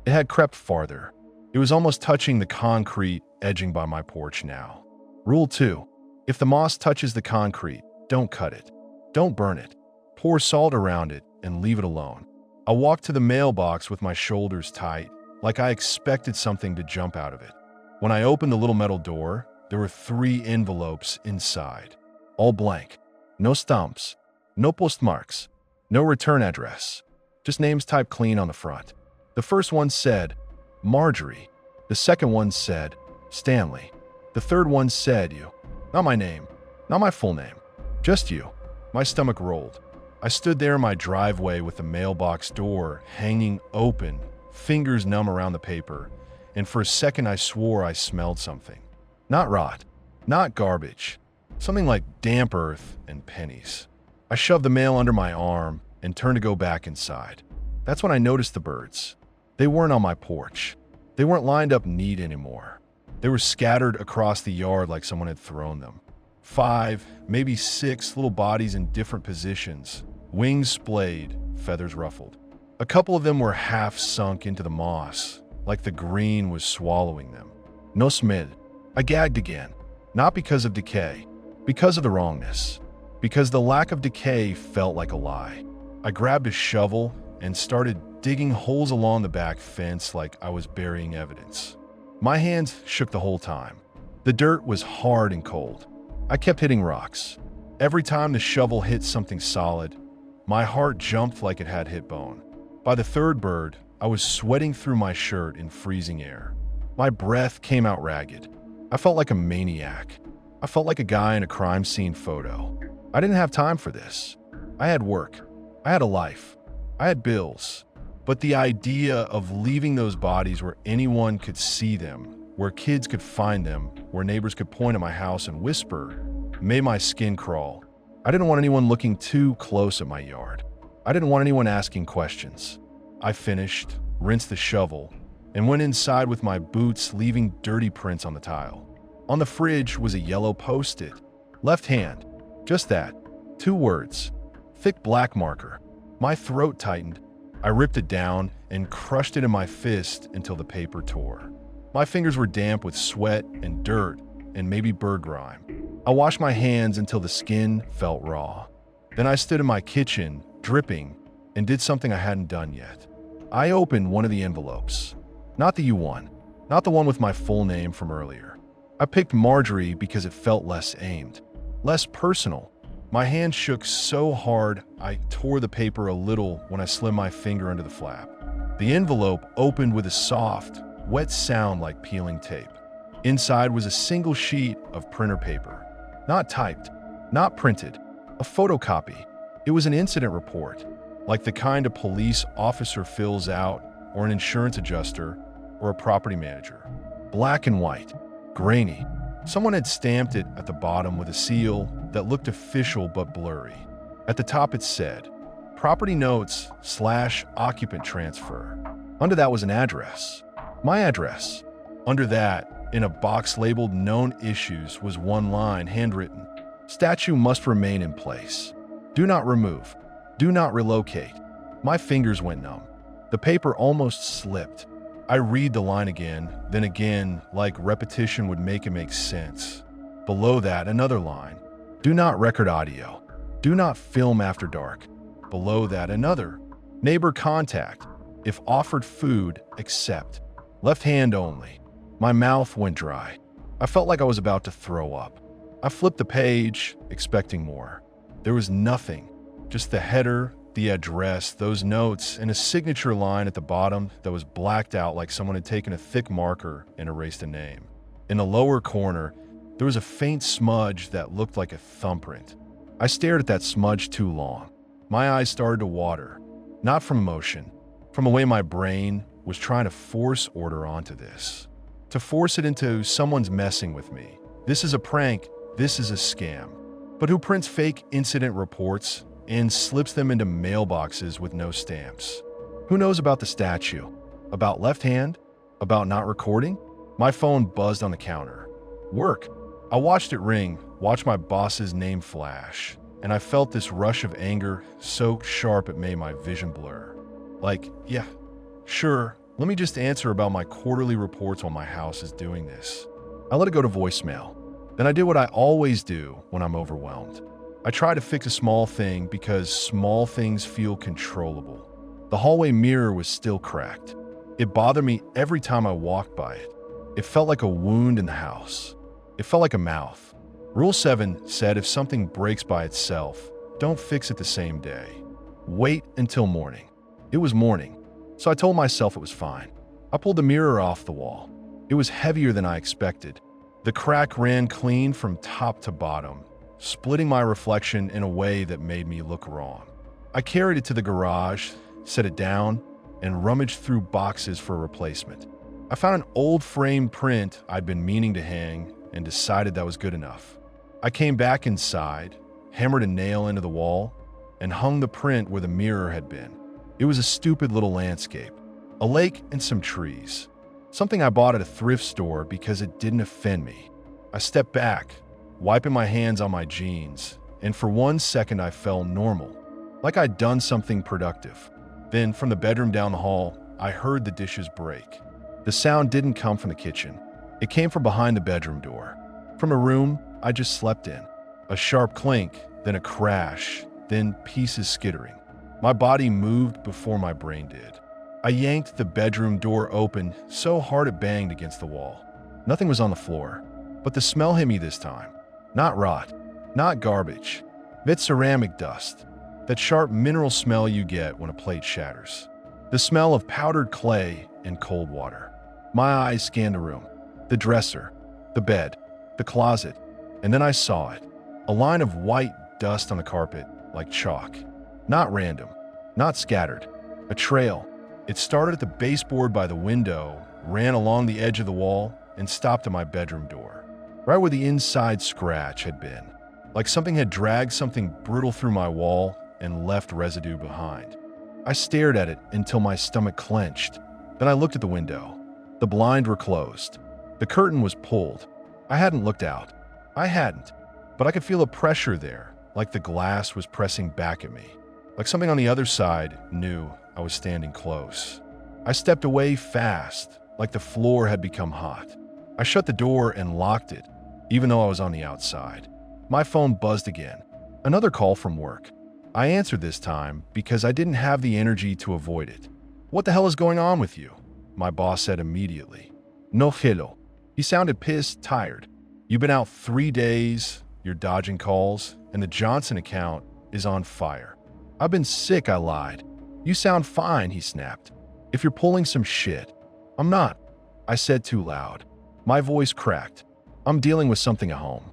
It had crept farther. It was almost touching the concrete edging by my porch now. Rule 2. If the moss touches the concrete, don't cut it. Don't burn it. Pour salt around it and leave it alone. I walked to the mailbox with my shoulders tight, like I expected something to jump out of it. When I opened the little metal door, there were 3 envelopes inside, all blank. No stamps, no postmarks, no return address, just names typed clean on the front. The first one said, Marjorie. The second one said, Stanley. The third one said, you. Not my name, not my full name, just you. My stomach rolled. I stood there in my driveway with the mailbox door hanging open, fingers numb around the paper, and for a second I swore I smelled something. Not rot, not garbage, something like damp earth and pennies. I shoved the mail under my arm and turned to go back inside. That's when I noticed the birds. They weren't on my porch. They weren't lined up neat anymore. They were scattered across the yard like someone had thrown them. 5, maybe 6 little bodies in different positions, wings splayed, feathers ruffled. A couple of them were half sunk into the moss, like the green was swallowing them. Nosleep. I gagged again, not because of decay, because of the wrongness, because the lack of decay felt like a lie. I grabbed a shovel and started digging holes along the back fence like I was burying evidence. My hands shook the whole time. The dirt was hard and cold. I kept hitting rocks. Every time the shovel hit something solid, my heart jumped like it had hit bone. By the third bird, I was sweating through my shirt in freezing air. My breath came out ragged. I felt like a maniac. I felt like a guy in a crime scene photo. I didn't have time for this. I had work. I had a life. I had bills. But the idea of leaving those bodies where anyone could see them, where kids could find them, where neighbors could point at my house and whisper, made my skin crawl. I didn't want anyone looking too close at my yard. I didn't want anyone asking questions. I finished, rinsed the shovel, and went inside with my boots leaving dirty prints on the tile. On the fridge was a yellow Post-it. Left hand. Just that. 2 words. Thick black marker. My throat tightened. I ripped it down and crushed it in my fist until the paper tore. My fingers were damp with sweat and dirt, and maybe bird grime. I washed my hands until the skin felt raw. Then I stood in my kitchen, dripping, and did something I hadn't done yet. I opened one of the envelopes. Not the U1, not the one with my full name from earlier. I picked Marjorie because it felt less aimed, less personal. My hand shook so hard I tore the paper a little when I slid my finger under the flap. The envelope opened with a soft, wet sound like peeling tape. Inside was a single sheet of printer paper. Not typed, not printed, a photocopy. It was an incident report, like the kind a police officer fills out, or an insurance adjuster, or a property manager. Black and white, grainy. Someone had stamped it at the bottom with a seal that looked official but blurry. At the top it said, Property Notes / Occupant Transfer. Under that was an address. My address. Under that, in a box labeled Known Issues, was one line, handwritten. Statue must remain in place. Do not remove. Do not relocate. My fingers went numb. The paper almost slipped. I read the line again, then again, like repetition would make it make sense. Below that, another line. Do not record audio. Do not film after dark. Below that, another. Neighbor contact. If offered food, accept. Left hand only. My mouth went dry. I felt like I was about to throw up. I flipped the page, expecting more. There was nothing. Just the header, the address, those notes, and a signature line at the bottom that was blacked out like someone had taken a thick marker and erased a name. In the lower corner, there was a faint smudge that looked like a thumbprint. I stared at that smudge too long. My eyes started to water, not from emotion, from the way my brain was trying to force order onto this. To force it into someone's messing with me. This is a prank, this is a scam. But who prints fake incident reports and slips them into mailboxes with no stamps? Who knows about the statue? About left hand? About not recording? My phone buzzed on the counter. Work. I watched it ring, watched my boss's name flash, and I felt this rush of anger so sharp it made my vision blur. Like, yeah, sure, let me just answer about my quarterly reports while my house is doing this. I let it go to voicemail. Then I did what I always do when I'm overwhelmed. I try to fix a small thing because small things feel controllable. The hallway mirror was still cracked. It bothered me every time I walked by it. It felt like a wound in the house. It felt like a mouth. Rule 7 said if something breaks by itself, don't fix it the same day. Wait until morning. It was morning, so I told myself it was fine. I pulled the mirror off the wall. It was heavier than I expected. The crack ran clean from top to bottom, splitting my reflection in a way that made me look wrong. I carried it to the garage, set it down, and rummaged through boxes for a replacement. I found an old framed print I'd been meaning to hang and decided that was good enough. I came back inside, hammered a nail into the wall, and hung the print where the mirror had been. It was a stupid little landscape, a lake and some trees. Something I bought at a thrift store because it didn't offend me. I stepped back, wiping my hands on my jeans, and for 1 second I felt normal, like I'd done something productive. Then, from the bedroom down the hall, I heard the dishes break. The sound didn't come from the kitchen. It came from behind the bedroom door, from a room I just slept in. A sharp clink, then a crash, then pieces skittering. My body moved before my brain did. I yanked the bedroom door open so hard it banged against the wall. Nothing was on the floor, but the smell hit me this time. Not rot, not garbage, but ceramic dust. That sharp mineral smell you get when a plate shatters. The smell of powdered clay and cold water. My eyes scanned the room, the dresser, the bed, the closet, and then I saw it. A line of white dust on the carpet, like chalk. Not random, not scattered. A trail. It started at the baseboard by the window, ran along the edge of the wall, and stopped at my bedroom door, right where the inside scratch had been. Like something had dragged something brittle through my wall and left residue behind. I stared at it until my stomach clenched. Then I looked at the window. The blinds were closed. The curtain was pulled. I hadn't looked out. I hadn't, but I could feel a pressure there, like the glass was pressing back at me. Like something on the other side knew I was standing close. I stepped away fast, like the floor had become hot. I shut the door and locked it. even though I was on the outside. My phone buzzed again. Another call from work. I answered this time because I didn't have the energy to avoid it. "What the hell is going on with you?" my boss said immediately. "No hello." He sounded pissed, tired. "You've been out 3 days, you're dodging calls, and the Johnson account is on fire." "I've been sick," I lied. "You sound fine," he snapped. "If you're pulling some shit." "I'm not," I said too loud. My voice cracked. "I'm dealing with something at home."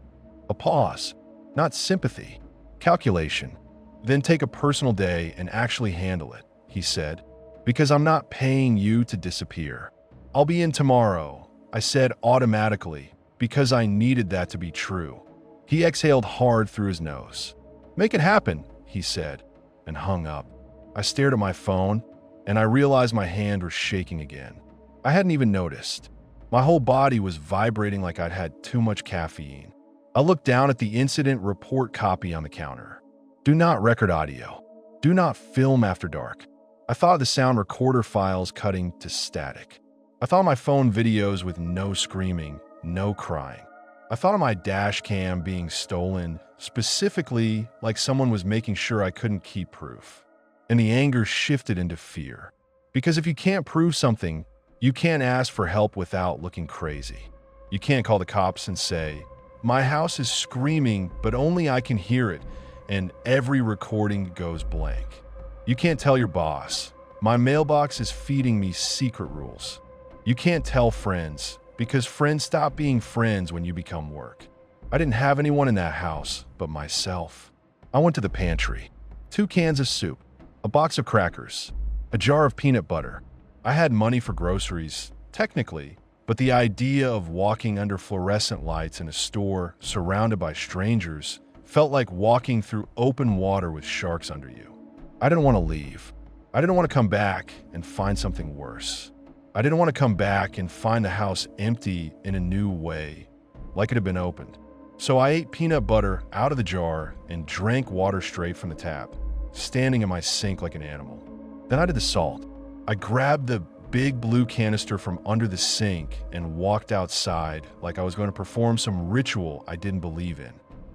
A pause. Not sympathy. Calculation. "Then take a personal day and actually handle it," he said. "Because I'm not paying you to disappear." "I'll be in tomorrow," I said automatically, because I needed that to be true. He exhaled hard through his nose. "Make it happen," he said, and hung up. I stared at my phone, and I realized my hand was shaking again. I hadn't even noticed. My whole body was vibrating like I'd had too much caffeine. I looked down at the incident report copy on the counter. "Do not record audio. Do not film after dark." I thought of the sound recorder files cutting to static. I thought of my phone videos with no screaming, no crying. I thought of my dash cam being stolen, specifically like someone was making sure I couldn't keep proof. And the anger shifted into fear. Because if you can't prove something, you can't ask for help without looking crazy. You can't call the cops and say, "My house is screaming, but only I can hear it," and every recording goes blank. You can't tell your boss, "My mailbox is feeding me secret rules." You can't tell friends, because friends stop being friends when you become work. I didn't have anyone in that house but myself. I went to the pantry. 2 cans of soup, a box of crackers, a jar of peanut butter. I had money for groceries, technically, but the idea of walking under fluorescent lights in a store surrounded by strangers felt like walking through open water with sharks under you. I didn't want to leave. I didn't want to come back and find something worse. I didn't want to come back and find the house empty in a new way, like it had been opened. So I ate peanut butter out of the jar and drank water straight from the tap, standing in my sink like an animal. Then I did the salt. I grabbed the big blue canister from under the sink and walked outside like I was going to perform some ritual I didn't believe in.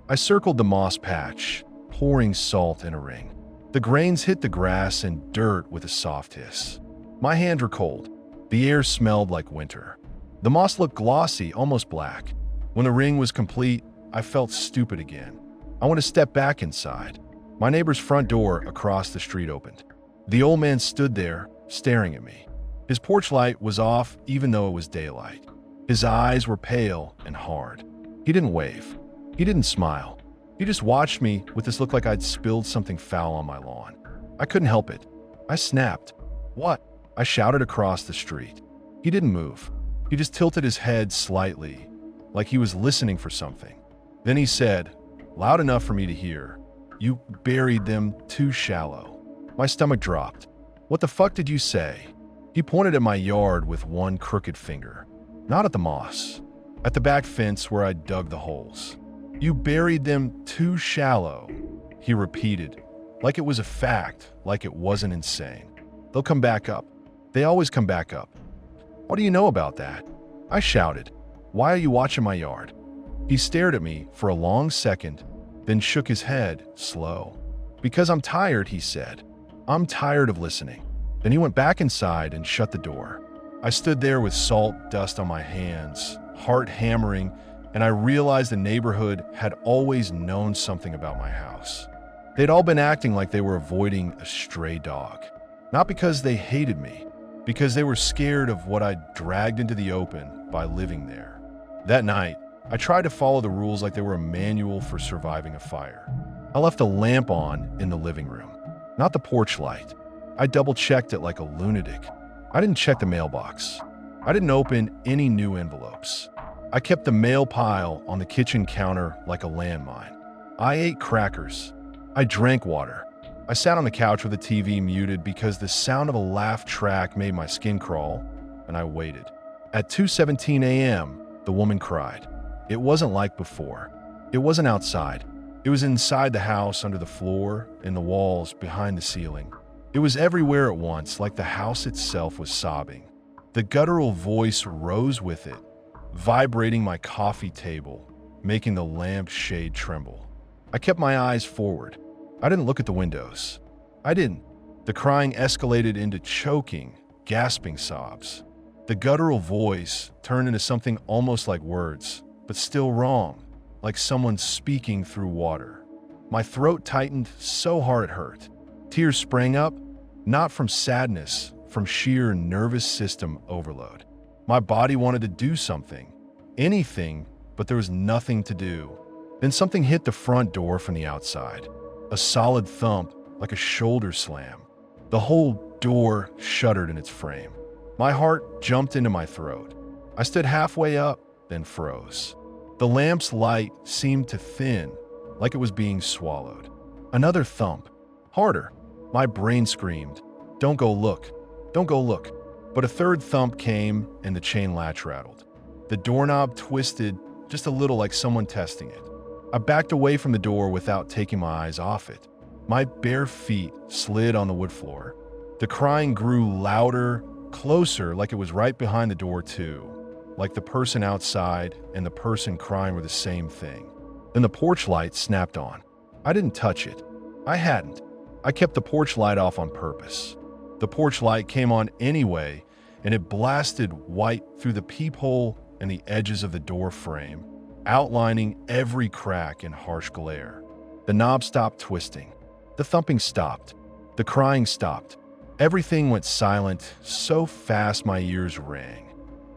I circled the moss patch, pouring salt in a ring. The grains hit the grass and dirt with a soft hiss. My hands were cold. The air smelled like winter. The moss looked glossy, almost black. When the ring was complete, I felt stupid again. I went a step back inside. My neighbor's front door across the street opened. The old man stood there, staring at me. His porch light was off even though it was daylight. His eyes were pale and hard. He didn't wave. He didn't smile. He just watched me with this look like I'd spilled something foul on my lawn. I couldn't help it. I snapped. "What?" I shouted across the street. He didn't move. He just tilted his head slightly, like he was listening for something. Then he said, loud enough for me to hear, "You buried them too shallow." My stomach dropped. "What the fuck did you say?" He pointed at my yard with one crooked finger. Not at the moss. At the back fence where I dug the holes. "You buried them too shallow," he repeated, like it was a fact, like it wasn't insane. "They'll come back up. They always come back up." "What do you know about that?" I shouted. "Why are you watching my yard?" He stared at me for a long second, then shook his head, slow. "Because I'm tired," he said. "I'm tired of listening." Then he went back inside and shut the door. I stood there with salt dust on my hands, heart hammering, and I realized the neighborhood had always known something about my house. They'd all been acting like they were avoiding a stray dog. Not because they hated me, because they were scared of what I'd dragged into the open by living there. That night, I tried to follow the rules like they were a manual for surviving a fire. I left a lamp on in the living room, not the porch light. I double-checked it like a lunatic. I didn't check the mailbox. I didn't open any new envelopes. I kept the mail pile on the kitchen counter like a landmine. I ate crackers. I drank water. I sat on the couch with the TV muted because the sound of a laugh track made my skin crawl, and I waited. At 2:17 a.m., the woman cried. It wasn't like before. It wasn't outside. It was inside the house, under the floor, in the walls, behind the ceiling. It was everywhere at once, like the house itself was sobbing. The guttural voice rose with it, vibrating my coffee table, making the lamp shade tremble. I kept my eyes forward. I didn't look at the windows. I didn't. The crying escalated into choking, gasping sobs. The guttural voice turned into something almost like words, but still wrong, like someone speaking through water. My throat tightened so hard it hurt. Tears sprang up, not from sadness, from sheer nervous system overload. My body wanted to do something, anything, but there was nothing to do. Then something hit the front door from the outside. A solid thump, like a shoulder slam. The whole door shuddered in its frame. My heart jumped into my throat. I stood halfway up, then froze. The lamp's light seemed to thin, like it was being swallowed. Another thump. Harder. My brain screamed, "Don't go look. Don't go look." But a third thump came and the chain latch rattled. The doorknob twisted just a little, like someone testing it. I backed away from the door without taking my eyes off it. My bare feet slid on the wood floor. The crying grew louder, closer, like it was right behind the door too. Like the person outside and the person crying were the same thing. Then the porch light snapped on. I didn't touch it. I hadn't. I kept the porch light off on purpose. The porch light came on anyway, and it blasted white through the peephole and the edges of the door frame, outlining every crack in harsh glare. The knob stopped twisting. The thumping stopped. The crying stopped. Everything went silent so fast my ears rang.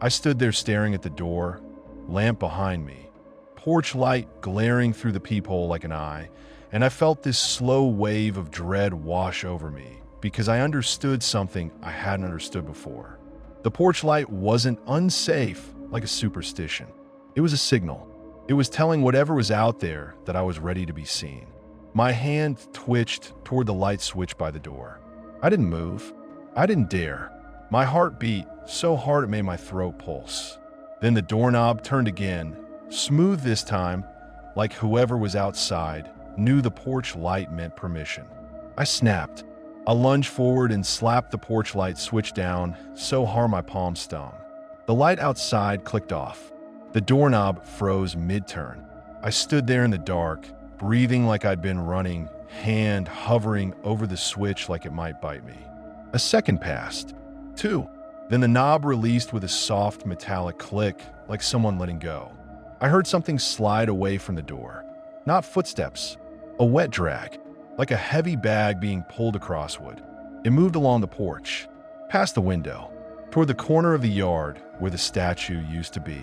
I stood there staring at the door, lamp behind me, porch light glaring through the peephole like an eye, and I felt this slow wave of dread wash over me because I understood something I hadn't understood before. The porch light wasn't unsafe like a superstition. It was a signal. It was telling whatever was out there that I was ready to be seen. My hand twitched toward the light switch by the door. I didn't move. I didn't dare. My heart beat so hard it made my throat pulse. Then the doorknob turned again, smooth this time, like whoever was outside knew the porch light meant permission. I snapped. I lunged forward and slapped the porch light switch down so hard my palm stung. The light outside clicked off. The doorknob froze mid-turn. I stood there in the dark, breathing like I'd been running, hand hovering over the switch like it might bite me. A second passed. 2. Then the knob released with a soft metallic click, like someone letting go. I heard something slide away from the door. Not footsteps, a wet drag, like a heavy bag being pulled across wood. It moved along the porch, past the window, toward the corner of the yard where the statue used to be.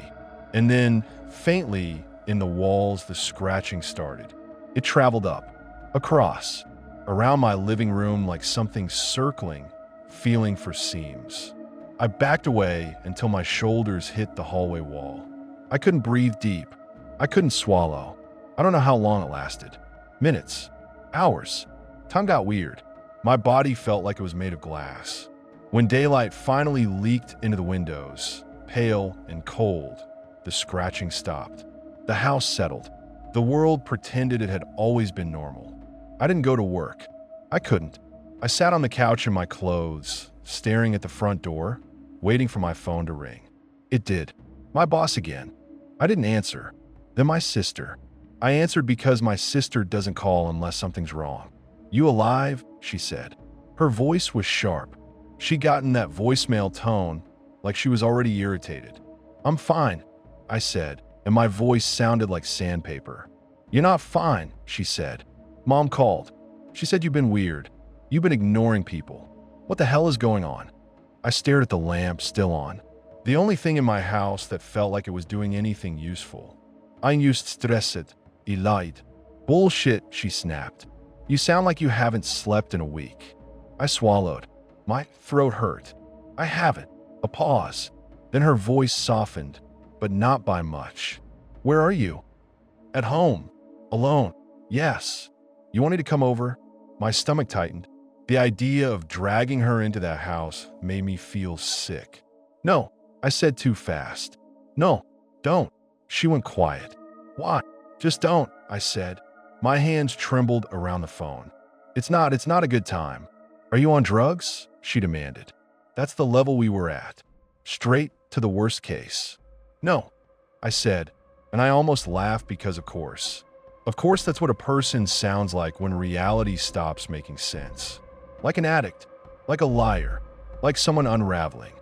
And then, faintly, in the walls, the scratching started. It traveled up, across, around my living room like something circling, feeling for seams. I backed away until my shoulders hit the hallway wall. I couldn't breathe deep. I couldn't swallow. I don't know how long it lasted. Minutes. Hours. Time got weird. My body felt like it was made of glass. When daylight finally leaked into the windows, pale and cold, the scratching stopped. The house settled. The world pretended it had always been normal. I didn't go to work. I couldn't. I sat on the couch in my clothes, staring at the front door, waiting for my phone to ring. It did. My boss again. I didn't answer. Then my sister. I answered because my sister doesn't call unless something's wrong. "You alive?" she said. Her voice was sharp. She'd gotten that voicemail tone, like she was already irritated. "I'm fine," I said, and my voice sounded like sandpaper. "You're not fine," she said. "Mom called. She said you've been weird. You've been ignoring people. What the hell is going on?" I stared at the lamp still on. The only thing in my house that felt like it was doing anything useful. "I'm just stressed," he lied. "Bullshit," she snapped. "You sound like you haven't slept in a week." I swallowed. My throat hurt. "I haven't." A pause. Then her voice softened, but not by much. "Where are you?" "At home. Alone." "Yes." "You want me to come over?" My stomach tightened. The idea of dragging her into that house made me feel sick. "No," I said too fast. "No, don't." She went quiet. "Why?" "Just don't," I said. My hands trembled around the phone. It's not a good time." "Are you on drugs?" she demanded. That's the level we were at. Straight to the worst case. "No," I said. And I almost laughed because, of course, that's what a person sounds like when reality stops making sense. Like an addict, like a liar, like someone unraveling.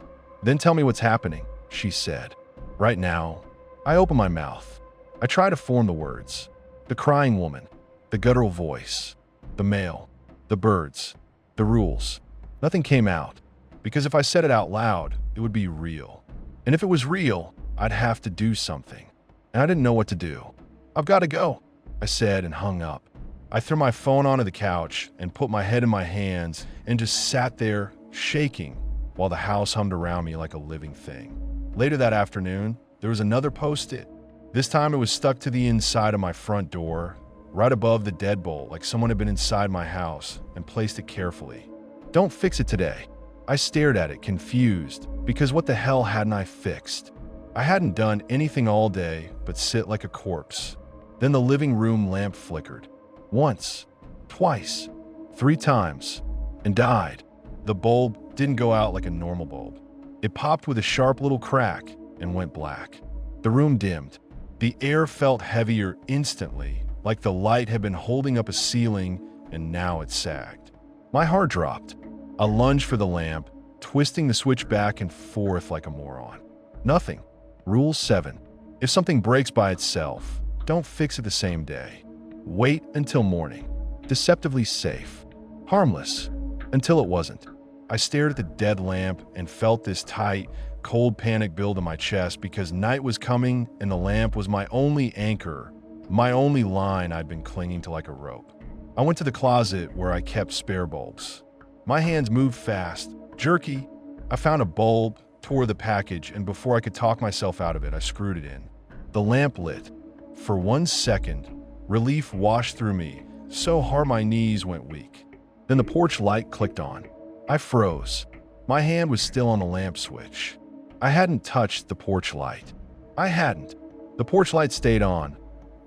Then tell me what's happening, she said. Right now, I open my mouth. I try to form the words. The crying woman, the guttural voice, the mail, the birds, the rules. Nothing came out, because if I said it out loud, it would be real. And if it was real, I'd have to do something. And I didn't know what to do. I've got to go, I said and hung up. I threw my phone onto the couch and put my head in my hands and just sat there, shaking, while the house hummed around me like a living thing. Later that afternoon, there was another post-it. This time it was stuck to the inside of my front door, right above the deadbolt, like someone had been inside my house and placed it carefully. Don't fix it today. I stared at it, confused, because what the hell hadn't I fixed? I hadn't done anything all day but sit like a corpse. Then the living room lamp flickered. Once, twice, 3 times, and died. The bulb didn't go out like a normal bulb. It popped with a sharp little crack and went black. The room dimmed. The air felt heavier instantly, like the light had been holding up a ceiling and now it sagged. My heart dropped. I lunged for the lamp, twisting the switch back and forth like a moron. Nothing. Rule 7. If something breaks by itself, don't fix it the same day. Wait until morning. Deceptively safe. Harmless. Until it wasn't. I stared at the dead lamp and felt this tight, cold panic build in my chest because night was coming and the lamp was my only anchor, my only line I'd been clinging to like a rope. I went to the closet where I kept spare bulbs. My hands moved fast, jerky. I found a bulb, tore the package, and before I could talk myself out of it, I screwed it in. The lamp lit. For 1 second, relief washed through me, so hard my knees went weak. Then the porch light clicked on. I froze. My hand was still on the lamp switch. I hadn't touched the porch light. I hadn't. The porch light stayed on,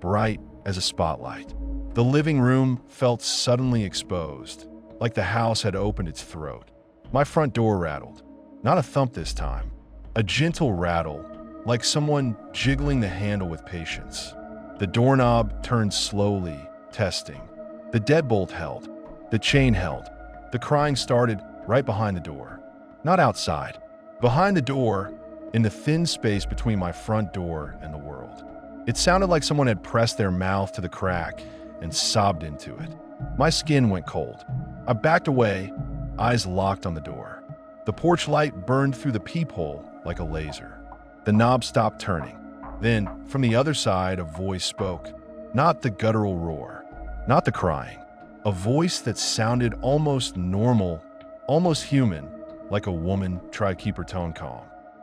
bright as a spotlight. The living room felt suddenly exposed, like the house had opened its throat. My front door rattled. Not a thump this time. A gentle rattle, like someone jiggling the handle with patience. The doorknob turned slowly, testing. The deadbolt held. The chain held. The crying started right behind the door. Not outside. Behind the door, in the thin space between my front door and the world. It sounded like someone had pressed their mouth to the crack and sobbed into it. My skin went cold. I backed away, eyes locked on the door. The porch light burned through the peephole like a laser. The knob stopped turning. Then, from the other side, a voice spoke. Not the guttural roar, not the crying. A voice that sounded almost normal, almost human, like a woman tried to keep her tone calm.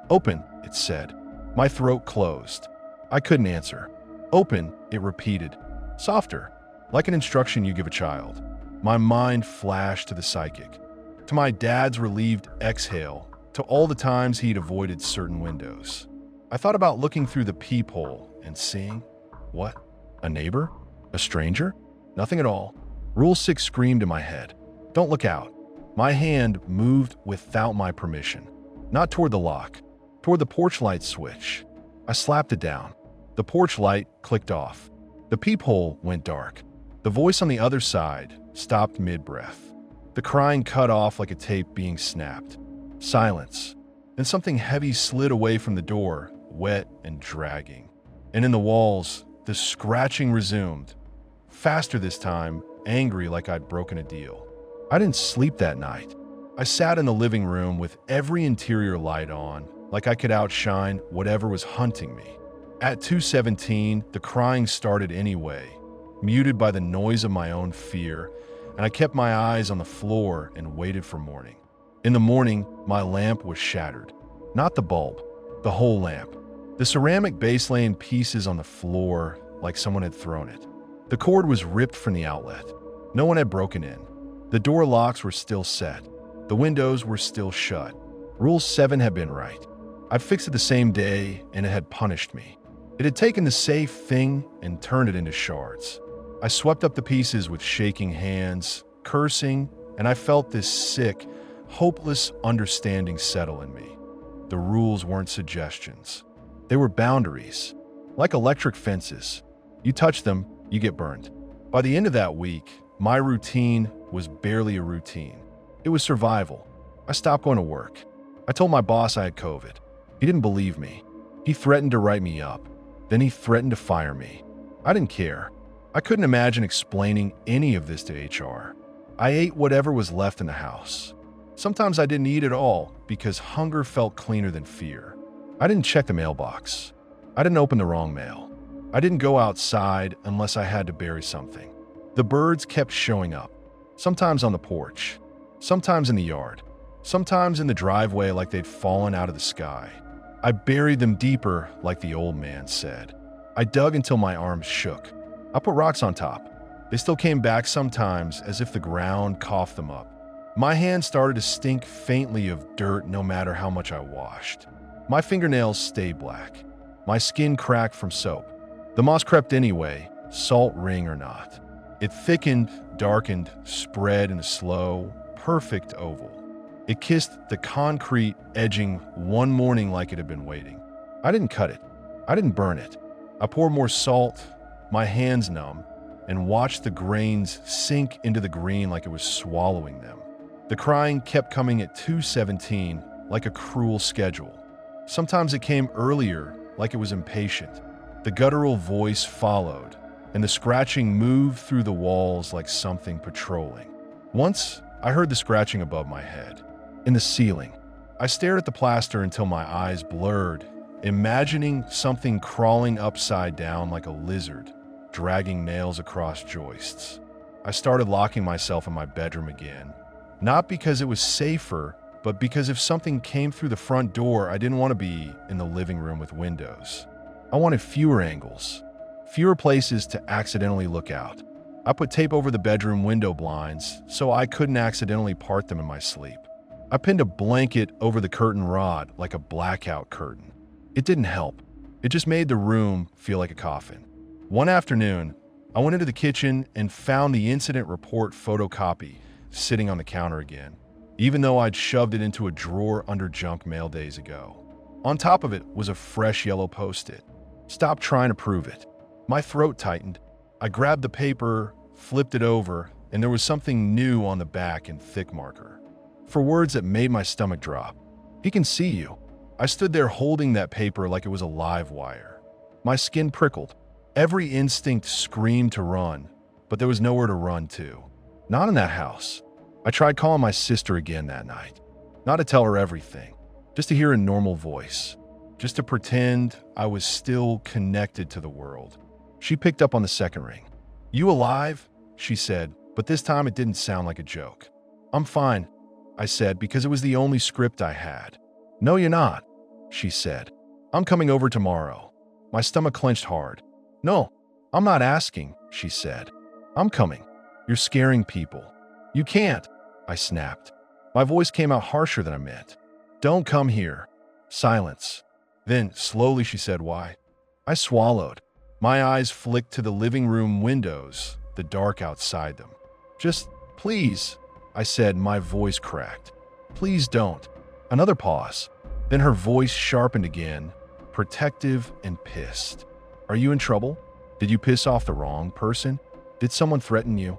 Open, it said. My throat closed. I couldn't answer. Open, it repeated. Softer, like an instruction you give a child. My mind flashed to the psychic, to my dad's relieved exhale, to all the times he'd avoided certain windows. I thought about looking through the peephole and seeing, what? A neighbor? A stranger? Nothing at all. Rule 6 screamed in my head. Don't look out. My hand moved without my permission. Not toward the lock, toward the porch light switch. I slapped it down. The porch light clicked off. The peephole went dark. The voice on the other side stopped mid-breath. The crying cut off like a tape being snapped. Silence. Then something heavy slid away from the door, wet and dragging. And in the walls, the scratching resumed. Faster this time, angry like I'd broken a deal. I didn't sleep that night. I sat in the living room with every interior light on, like I could outshine whatever was hunting me. At 2:17, the crying started anyway, muted by the noise of my own fear, and I kept my eyes on the floor and waited for morning. In the morning, my lamp was shattered. Not the bulb, the whole lamp. The ceramic base lay in pieces on the floor like someone had thrown it. The cord was ripped from the outlet. No one had broken in. The door locks were still set. The windows were still shut. Rule 7 had been right. I'd fixed it the same day, and it had punished me. It had taken the safe thing and turned it into shards. I swept up the pieces with shaking hands, cursing, and I felt this sick, hopeless understanding settle in me. The rules weren't suggestions. They were boundaries. Like electric fences. You touch them, you get burned. By the end of that week, my routine was barely a routine. It was survival. I stopped going to work. I told my boss I had COVID. He didn't believe me. He threatened to write me up. Then he threatened to fire me. I didn't care. I couldn't imagine explaining any of this to HR. I ate whatever was left in the house. Sometimes I didn't eat at all because hunger felt cleaner than fear. I didn't check the mailbox. I didn't open the wrong mail. I didn't go outside unless I had to bury something. The birds kept showing up, sometimes on the porch, sometimes in the yard, sometimes in the driveway like they'd fallen out of the sky. I buried them deeper, like the old man said. I dug until my arms shook. I put rocks on top. They still came back sometimes, as if the ground coughed them up. My hands started to stink faintly of dirt no matter how much I washed. My fingernails stayed black. My skin cracked from soap. The moss crept anyway, salt ring or not. It thickened, darkened, spread in a slow, perfect oval. It kissed the concrete edging one morning like it had been waiting. I didn't cut it. I didn't burn it. I poured more salt, my hands numb, and watched the grains sink into the green like it was swallowing them. The crying kept coming at 2:17, like a cruel schedule. Sometimes it came earlier, like it was impatient. The guttural voice followed, and the scratching moved through the walls like something patrolling. Once, I heard the scratching above my head. In the ceiling. I stared at the plaster until my eyes blurred, imagining something crawling upside down like a lizard, dragging nails across joists. I started locking myself in my bedroom again, not because it was safer, but because if something came through the front door, I didn't want to be in the living room with windows. I wanted fewer angles, fewer places to accidentally look out. I put tape over the bedroom window blinds so I couldn't accidentally part them in my sleep. I pinned a blanket over the curtain rod like a blackout curtain. It didn't help. It just made the room feel like a coffin. One afternoon, I went into the kitchen and found the incident report photocopy sitting on the counter again, even though I'd shoved it into a drawer under junk mail days ago. On top of it was a fresh yellow Post-it. Stop trying to prove it. My throat tightened. I grabbed the paper, flipped it over, and there was something new on the back in thick marker. For words that made my stomach drop. He can see you. I stood there holding that paper like it was a live wire. My skin prickled. Every instinct screamed to run, but there was nowhere to run to. Not in that house. I tried calling my sister again that night. Not to tell her everything, just to hear a normal voice. Just to pretend I was still connected to the world. She picked up on the second ring. "You alive?" she said, but this time it didn't sound like a joke. "I'm fine," I said, because it was the only script I had. "No, you're not," she said. "I'm coming over tomorrow." My stomach clenched hard. "No, I'm not asking," she said. "I'm coming. You're scaring people." "You can't," I snapped. My voice came out harsher than I meant. "Don't come here." Silence. Then, slowly, she said, "Why?" I swallowed. My eyes flicked to the living room windows, the dark outside them. "Just, please," I said, my voice cracked. "Please don't." Another pause. Then her voice sharpened again, protective and pissed. "Are you in trouble? Did you piss off the wrong person? Did someone threaten you?"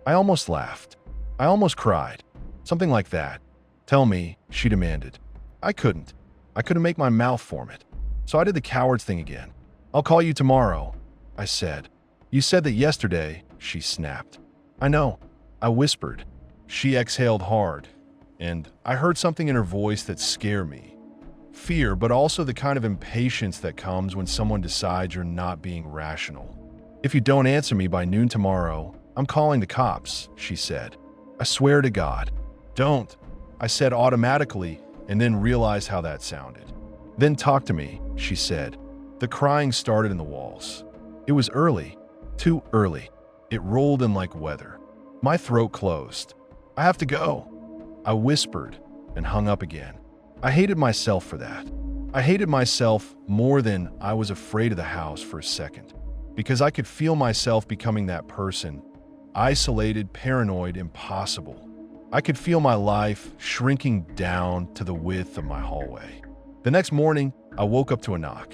I almost laughed. I almost cried. Something like that. "Tell me," she demanded. I couldn't. I couldn't make my mouth form it. So I did the coward's thing again. "I'll call you tomorrow," I said. "You said that yesterday," she snapped. "I know," I whispered. She exhaled hard, and I heard something in her voice that scared me. Fear, but also the kind of impatience that comes when someone decides you're not being rational. "If you don't answer me by noon tomorrow, I'm calling the cops," she said. "I swear to God." "Don't," I said automatically, and then realized how that sounded. "Then talk to me," she said. The crying started in the walls. It was early, too early. It rolled in like weather. My throat closed. "I have to go," I whispered and hung up again. I hated myself for that. I hated myself more than I was afraid of the house for a second, because I could feel myself becoming that person, isolated, paranoid, impossible. I could feel my life shrinking down to the width of my hallway. The next morning, I woke up to a knock.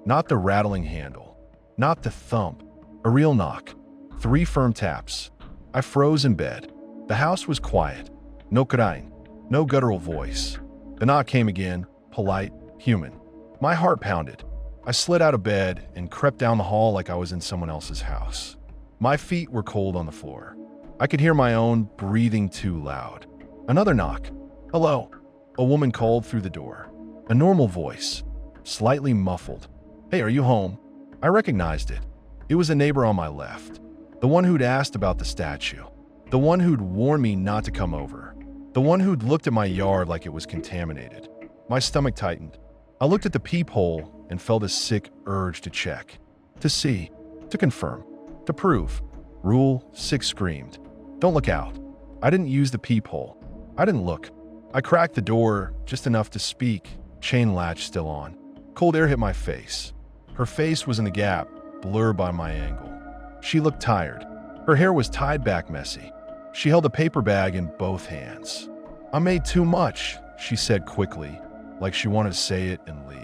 Not the rattling handle. Not the thump. A real knock. 3 firm taps. I froze in bed. The house was quiet. No crying. No guttural voice. The knock came again, polite, human. My heart pounded. I slid out of bed and crept down the hall like I was in someone else's house. My feet were cold on the floor. I could hear my own breathing too loud. Another knock. Hello. A woman called through the door. A normal voice, slightly muffled. Hey, are you home? I recognized it. It was a neighbor on my left. The one who'd asked about the statue. The one who'd warned me not to come over. The one who'd looked at my yard like it was contaminated. My stomach tightened. I looked at the peephole and felt a sick urge to check. To see. To confirm. To prove. Rule 6 screamed. Don't look out. I didn't use the peephole. I didn't look. I cracked the door just enough to speak, chain latch still on. Cold air hit my face. Her face was in the gap, blurred by my angle. She looked tired. Her hair was tied back messy. She held a paper bag in both hands. I made too much, she said quickly, like she wanted to say it and leave.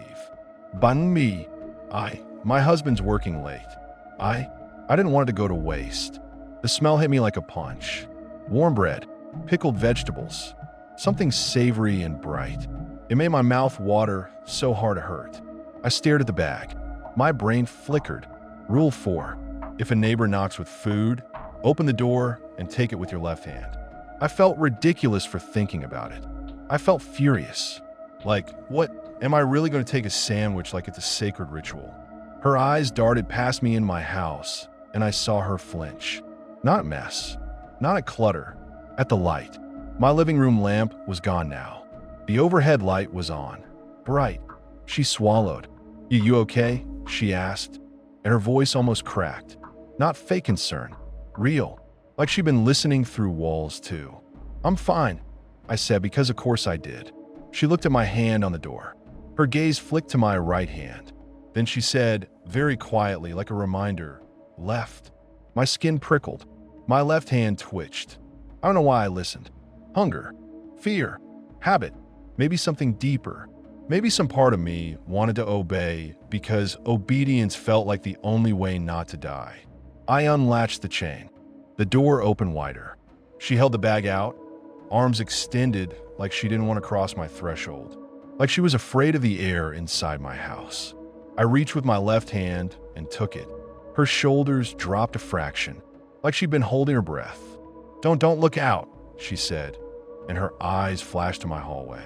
Banh mi. My husband's working late. I didn't want it to go to waste. The smell hit me like a punch. Warm bread, pickled vegetables, something savory and bright. It made my mouth water, so hard it hurt. I stared at the bag. My brain flickered. Rule 4. If a neighbor knocks with food, open the door and take it with your left hand. I felt ridiculous for thinking about it. I felt furious. Like, what? Am I really going to take a sandwich like it's a sacred ritual? Her eyes darted past me in my house, and I saw her flinch. Not mess. Not at clutter. At the light. My living room lamp was gone now. The overhead light was on. Bright. She swallowed. You okay? She asked, and her voice almost cracked. Not fake concern. Real. Like she'd been listening through walls, too. I'm fine, I said, because of course I did. She looked at my hand on the door. Her gaze flicked to my right hand. Then she said, very quietly, like a reminder, left. My skin prickled. My left hand twitched. I don't know why I listened. Hunger. Fear. Habit. Maybe something deeper. Maybe some part of me wanted to obey because obedience felt like the only way not to die. I unlatched the chain. The door opened wider. She held the bag out, arms extended like she didn't want to cross my threshold, like she was afraid of the air inside my house. I reached with my left hand and took it. Her shoulders dropped a fraction, like she'd been holding her breath. Don't look out, she said, and her eyes flashed to my hallway.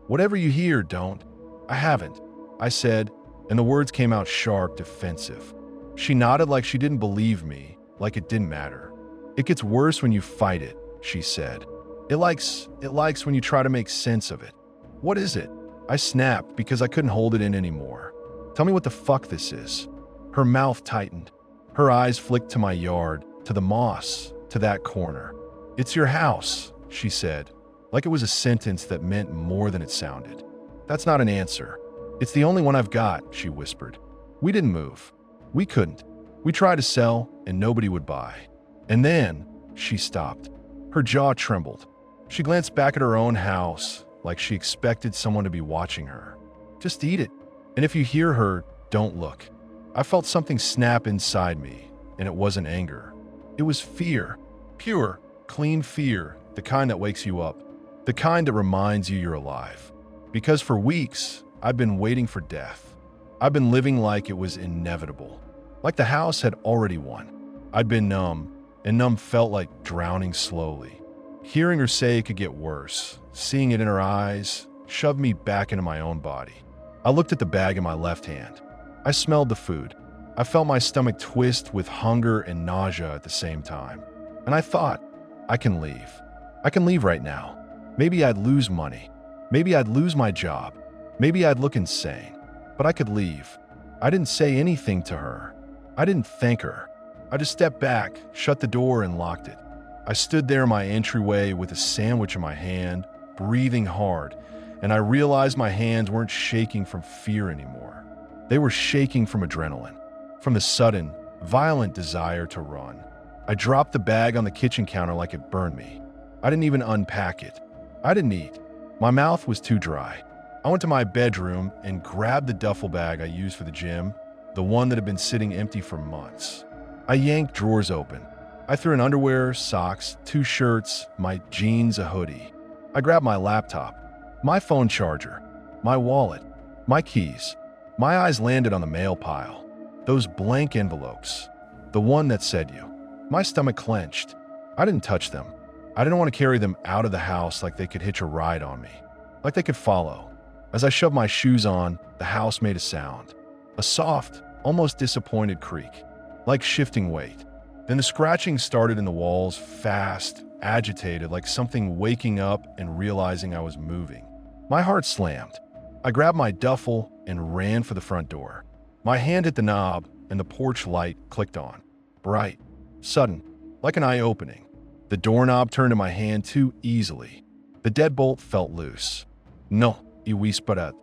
Whatever you hear, don't. I haven't, I said, and the words came out sharp, defensive. She nodded like she didn't believe me, like it didn't matter. It gets worse when you fight it, she said. It likes when you try to make sense of it. What is it? I snapped because I couldn't hold it in anymore. Tell me what the fuck this is. Her mouth tightened. Her eyes flicked to my yard, to the moss, to that corner. It's your house, she said, like it was a sentence that meant more than it sounded. That's not an answer. It's the only one I've got, she whispered. We didn't move. We couldn't. We tried to sell, and nobody would buy. And then, she stopped. Her jaw trembled. She glanced back at her own house, like she expected someone to be watching her. Just eat it. And if you hear her, don't look. I felt something snap inside me, and it wasn't anger. It was fear. Pure, clean fear, the kind that wakes you up. The kind that reminds you you're alive. Because for weeks, I've been waiting for death. I've been living like it was inevitable. Like the house had already won. I'd been numb, and numb felt like drowning slowly. Hearing her say it could get worse, seeing it in her eyes, shoved me back into my own body. I looked at the bag in my left hand. I smelled the food. I felt my stomach twist with hunger and nausea at the same time. And I thought, I can leave. I can leave right now. Maybe I'd lose money. Maybe I'd lose my job. Maybe I'd look insane. But I could leave. I didn't say anything to her. I didn't thank her. I just stepped back, shut the door, and locked it. I stood there in my entryway with a sandwich in my hand, breathing hard, and I realized my hands weren't shaking from fear anymore. They were shaking from adrenaline, from the sudden, violent desire to run. I dropped the bag on the kitchen counter like it burned me. I didn't even unpack it. I didn't eat. My mouth was too dry. I went to my bedroom and grabbed the duffel bag I used for the gym, the one that had been sitting empty for months. I yanked drawers open. I threw in underwear, socks, 2 shirts, my jeans, a hoodie. I grabbed my laptop, my phone charger, my wallet, my keys. My eyes landed on the mail pile. Those blank envelopes. The one that said you. My stomach clenched. I didn't touch them. I didn't want to carry them out of the house like they could hitch a ride on me. Like they could follow. As I shoved my shoes on, the house made a sound. A soft, almost disappointed creak. Like shifting weight. Then the scratching started in the walls, fast, agitated, like something waking up and realizing I was moving. My heart slammed. I grabbed my duffel and ran for the front door. My hand hit the knob and the porch light clicked on. Bright, sudden, like an eye-opening. The doorknob turned in my hand too easily. The deadbolt felt loose. No, he whispered.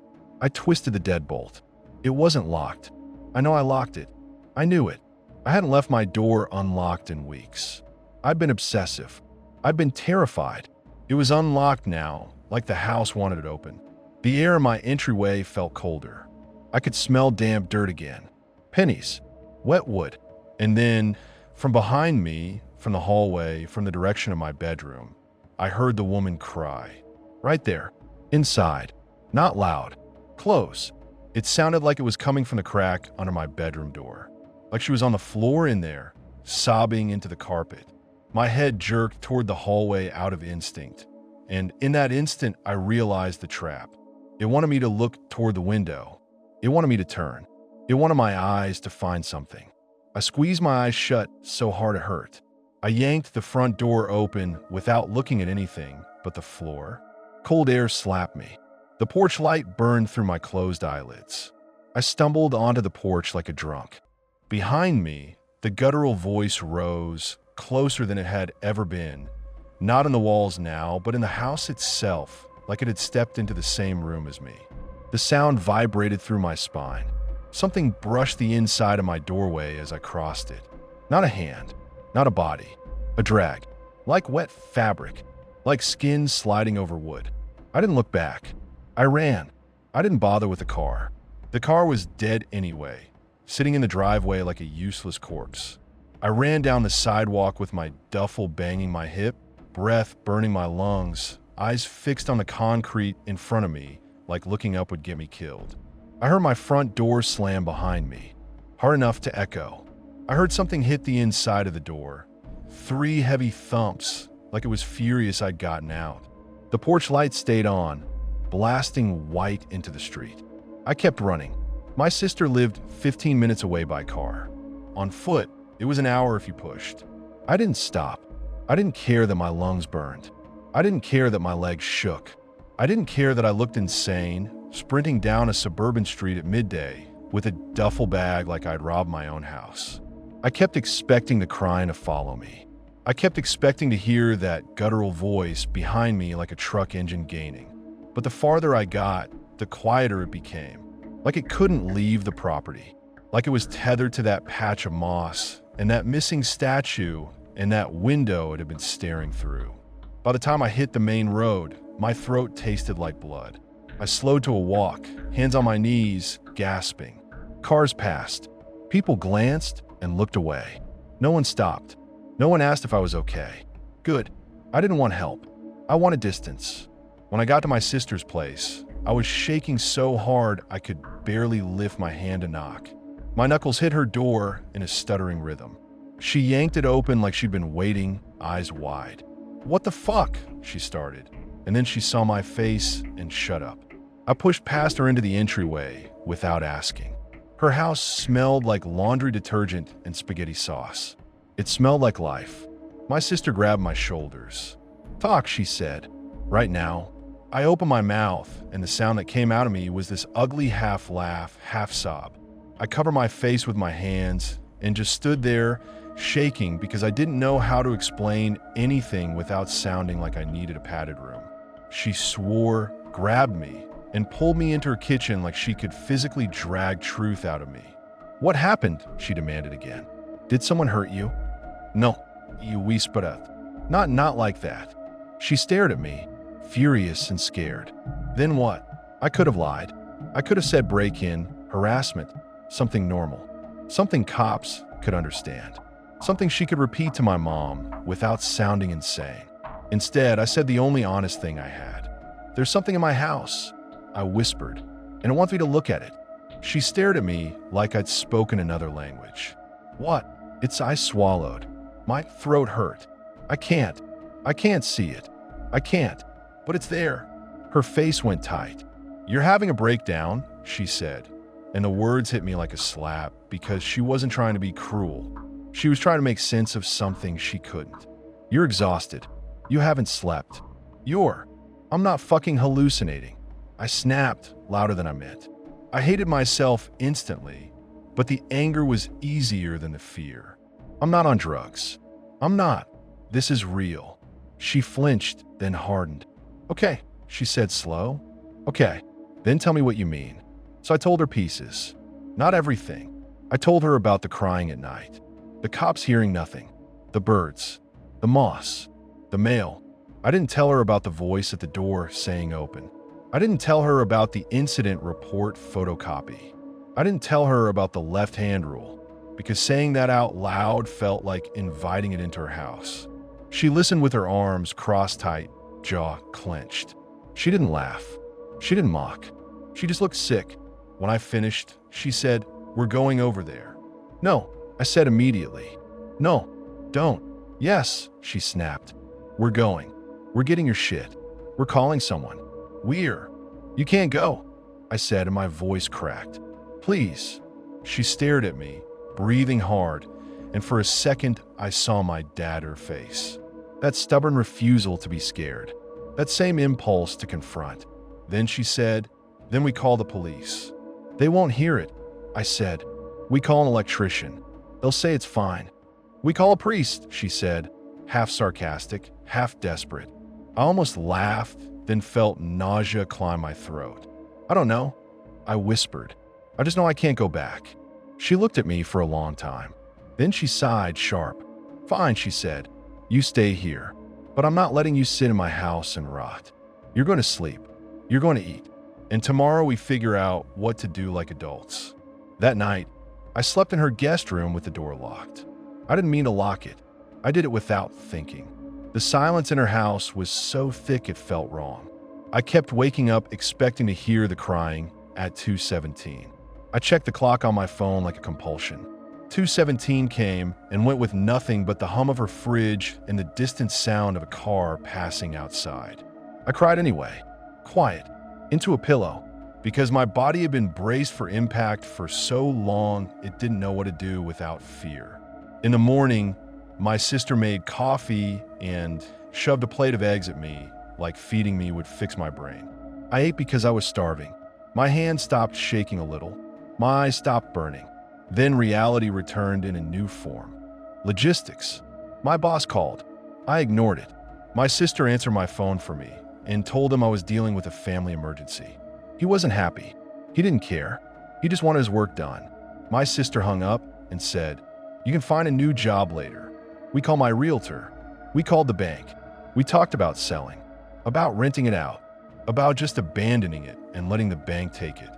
I twisted the deadbolt. It wasn't locked. I know I locked it. I knew it. I hadn't left my door unlocked in weeks. I'd been obsessive. I'd been terrified. It was unlocked now, like the house wanted it open. The air in my entryway felt colder. I could smell damp dirt again. Pennies. Wet wood. And then, from behind me, from the hallway, from the direction of my bedroom, I heard the woman cry. Right there. Inside. Not loud. Close. It sounded like it was coming from the crack under my bedroom door. Like she was on the floor in there, sobbing into the carpet. My head jerked toward the hallway out of instinct. And in that instant, I realized the trap. It wanted me to look toward the window. It wanted me to turn. It wanted my eyes to find something. I squeezed my eyes shut so hard it hurt. I yanked the front door open without looking at anything but the floor. Cold air slapped me. The porch light burned through my closed eyelids. I stumbled onto the porch like a drunk. Behind me, the guttural voice rose, closer than it had ever been. Not in the walls now, but in the house itself, like it had stepped into the same room as me. The sound vibrated through my spine. Something brushed the inside of my doorway as I crossed it. Not a hand, not a body, a drag, like wet fabric, like skin sliding over wood. I didn't look back. I ran. I didn't bother with the car. The car was dead anyway, sitting in the driveway like a useless corpse. I ran down the sidewalk with my duffel banging my hip, breath burning my lungs, eyes fixed on the concrete in front of me, like looking up would get me killed. I heard my front door slam behind me, hard enough to echo. I heard something hit the inside of the door. 3 heavy thumps, like it was furious I'd gotten out. The porch light stayed on, blasting white into the street. I kept running. My sister lived 15 minutes away by car. On foot, it was an hour if you pushed. I didn't stop. I didn't care that my lungs burned. I didn't care that my legs shook. I didn't care that I looked insane, sprinting down a suburban street at midday with a duffel bag like I'd robbed my own house. I kept expecting the crying to follow me. I kept expecting to hear that guttural voice behind me like a truck engine gaining. But the farther I got, the quieter it became. Like it couldn't leave the property. Like it was tethered to that patch of moss and that missing statue and that window it had been staring through. By the time I hit the main road, my throat tasted like blood. I slowed to a walk, hands on my knees, gasping. Cars passed. People glanced and looked away. No one stopped. No one asked if I was okay. Good. I didn't want help. I wanted distance. When I got to my sister's place, I was shaking so hard I could barely lift my hand to knock. My knuckles hit her door in a stuttering rhythm. She yanked it open like she'd been waiting, eyes wide. "What the fuck?" she started, and then she saw my face and shut up. I pushed past her into the entryway without asking. Her house smelled like laundry detergent and spaghetti sauce. It smelled like life. My sister grabbed my shoulders. "Talk," she said. "Right now." I opened my mouth, and the sound that came out of me was this ugly half laugh, half sob. I covered my face with my hands and just stood there, shaking because I didn't know how to explain anything without sounding like I needed a padded room. She swore, grabbed me, and pulled me into her kitchen like she could physically drag truth out of me. "What happened?" she demanded again. "Did someone hurt you?" "No," you whispered. Not like that." She stared at me, furious and scared. "Then what?" I could have lied. I could have said break-in, harassment, something normal, something cops could understand, something she could repeat to my mom without sounding insane. Instead, I said the only honest thing I had. There's something in my house, I whispered, and I want me to look at it. She stared at me like I'd spoken another language. What? I swallowed. My throat hurt. I can't see it. I can't. But it's there. Her face went tight. You're having a breakdown, she said. And the words hit me like a slap because she wasn't trying to be cruel. She was trying to make sense of something she couldn't. You're exhausted. You haven't slept. I'm not fucking hallucinating. I snapped louder than I meant. I hated myself instantly, but the anger was easier than the fear. I'm not on drugs. I'm not. This is real. She flinched, then hardened. Okay, she said slow. Okay, then tell me what you mean. So I told her pieces. Not everything. I told her about the crying at night, the cops hearing nothing, the birds, the moss, the mail. I didn't tell her about the voice at the door saying open. I didn't tell her about the incident report photocopy. I didn't tell her about the left-hand rule, because saying that out loud felt like inviting it into her house. She listened with her arms crossed tight, jaw clenched. She didn't laugh. She didn't mock. She just looked sick. When I finished, she said, "We're going over there." "No," I said immediately. "No, don't." "Yes," she snapped. "We're going. We're getting your shit. We're calling someone. You can't go," I said, and my voice cracked. "Please." She stared at me, breathing hard, and for a second I saw my dadder face. That stubborn refusal to be scared. That same impulse to confront. Then she said, "Then we call the police." "They won't hear it," I said. "We call an electrician. They'll say it's fine." "We call a priest," she said, half sarcastic, half desperate. I almost laughed, then felt nausea climb my throat. "I don't know," I whispered. "I just know I can't go back." She looked at me for a long time. Then she sighed sharp. "Fine," she said. "You stay here. But I'm not letting you sit in my house and rot. You're going to sleep. You're going to eat. And tomorrow we figure out what to do like adults." That night, I slept in her guest room with the door locked. I didn't mean to lock it. I did it without thinking. The silence in her house was so thick it felt wrong. I kept waking up expecting to hear the crying at 2:17. I checked the clock on my phone like a compulsion. 2:17 came and went with nothing but the hum of her fridge and the distant sound of a car passing outside. I cried anyway, quiet, into a pillow, because my body had been braced for impact for so long it didn't know what to do without fear. In the morning, my sister made coffee and shoved a plate of eggs at me, like feeding me would fix my brain. I ate because I was starving. My hand stopped shaking a little. My eyes stopped burning. Then reality returned in a new form. Logistics. My boss called. I ignored it. My sister answered my phone for me and told him I was dealing with a family emergency. He wasn't happy. He didn't care. He just wanted his work done. My sister hung up and said, "You can find a new job later." We called my realtor. We called the bank. We talked about selling, about renting it out, about just abandoning it and letting the bank take it.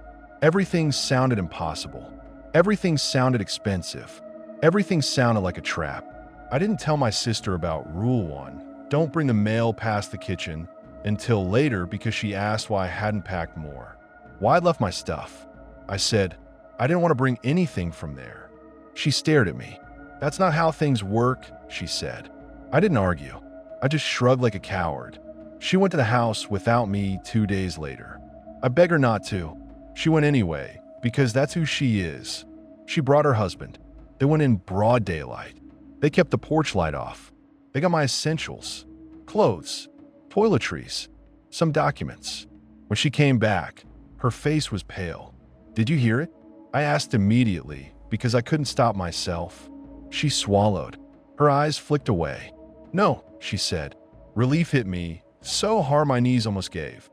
Everything sounded impossible. Everything sounded expensive. Everything sounded like a trap. I didn't tell my sister about Rule 1, don't bring the mail past the kitchen, until later because she asked why I hadn't packed more. Why I'd left my stuff. I said, I didn't want to bring anything from there. She stared at me. "That's not how things work," she said. I didn't argue. I just shrugged like a coward. She went to the house without me 2 days later. I begged her not to. She went anyway, because that's who she is. She brought her husband. They went in broad daylight. They kept the porch light off. They got my essentials, clothes, toiletries, some documents. When she came back, her face was pale. "Did you hear it?" I asked immediately because I couldn't stop myself. She swallowed. Her eyes flicked away. "No," she said. Relief hit me so hard my knees almost gave.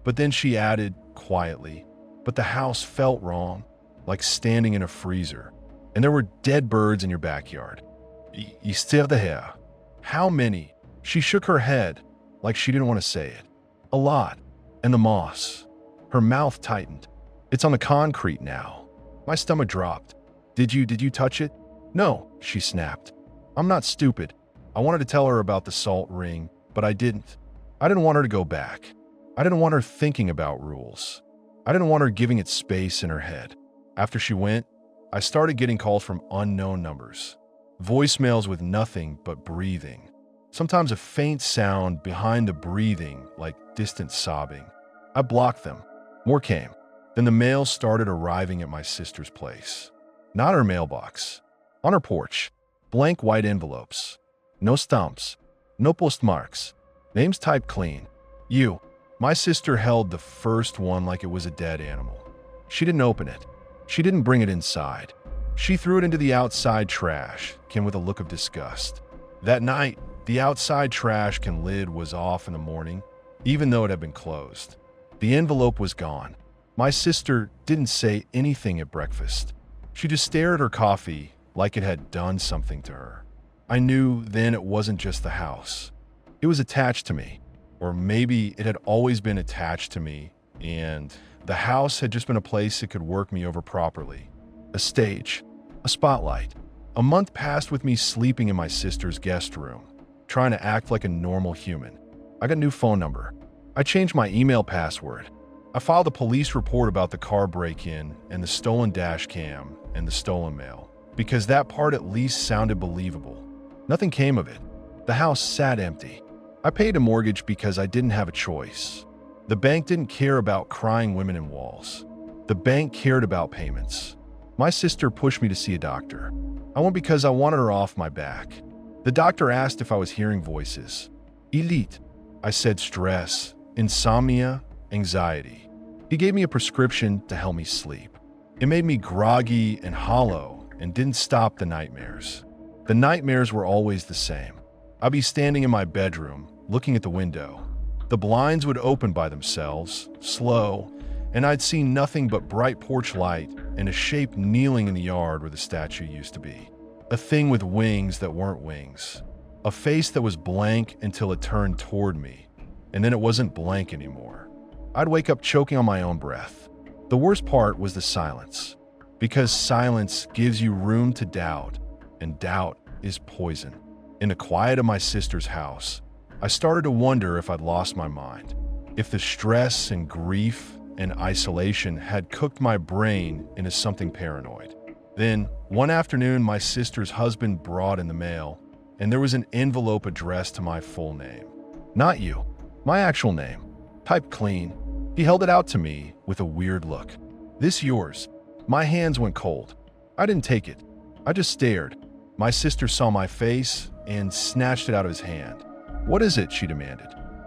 But then she added quietly, "But the house felt wrong, like standing in a freezer. And there were dead birds in your backyard. You still there?" "How many?" She shook her head like she didn't want to say it. "A lot. And the moss. Her mouth tightened. "It's on the concrete now." My stomach dropped. Did you touch it?" "No," she snapped. "I'm not stupid." I wanted to tell her about the salt ring, but I didn't. I didn't want her to go back. I didn't want her thinking about rules. I didn't want her giving it space in her head. After she went, I started getting calls from unknown numbers. Voicemails with nothing but breathing. Sometimes a faint sound behind the breathing, like distant sobbing. I blocked them. More came. Then the mail started arriving at my sister's place. Not her mailbox. On her porch. Blank white envelopes. No stamps. No postmarks. Names typed clean. You. My sister held the first one like it was a dead animal. She didn't open it. She didn't bring it inside. She threw it into the outside trash can with a look of disgust. That night, the outside trash can lid was off in the morning, even though it had been closed. The envelope was gone. My sister didn't say anything at breakfast. She just stared at her coffee like it had done something to her. I knew then it wasn't just the house. It was attached to me. Or maybe it had always been attached to me, and the house had just been a place it could work me over properly. A stage, a spotlight. A month passed with me sleeping in my sister's guest room, trying to act like a normal human. I got a new phone number. I changed my email password. I filed a police report about the car break-in and the stolen dash cam and the stolen mail, because that part at least sounded believable. Nothing came of it. The house sat empty. I paid a mortgage because I didn't have a choice. The bank didn't care about crying women in walls. The bank cared about payments. My sister pushed me to see a doctor. I went because I wanted her off my back. The doctor asked if I was hearing voices. Elite. I said stress, insomnia, anxiety. He gave me a prescription to help me sleep. It made me groggy and hollow and didn't stop the nightmares. The nightmares were always the same. I'd be standing in my bedroom, looking at the window. The blinds would open by themselves, slow, and I'd see nothing but bright porch light and a shape kneeling in the yard where the statue used to be. A thing with wings that weren't wings. A face that was blank until it turned toward me, and then it wasn't blank anymore. I'd wake up choking on my own breath. The worst part was the silence, because silence gives you room to doubt, and doubt is poison. In the quiet of my sister's house, I started to wonder if I'd lost my mind, if the stress and grief and isolation had cooked my brain into something paranoid. Then, one afternoon, my sister's husband brought in the mail, and there was an envelope addressed to my full name. Not you, my actual name, typed clean. He held it out to me with a weird look. "This yours." My hands went cold. I didn't take it. I just stared. My sister saw my face and snatched it out of his hand. "What is it?" she demanded.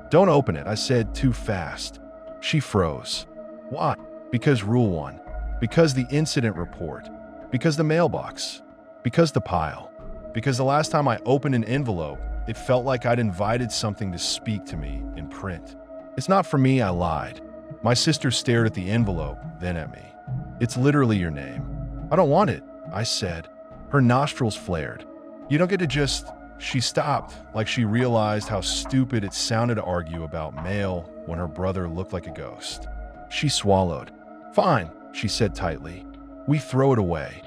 "Don't open it," I said too fast. She froze. "Why?" "Because Rule 1. Because the incident report. Because the mailbox. Because the pile. Because the last time I opened an envelope, it felt like I'd invited something to speak to me in print." "It's not for me," I lied. My sister stared at the envelope, then at me. "It's literally your name." "I don't want it," I said. Her nostrils flared. "You don't get to just..." She stopped, like she realized how stupid it sounded to argue about mail when her brother looked like a ghost. She swallowed. "Fine," she said tightly. "We throw it away."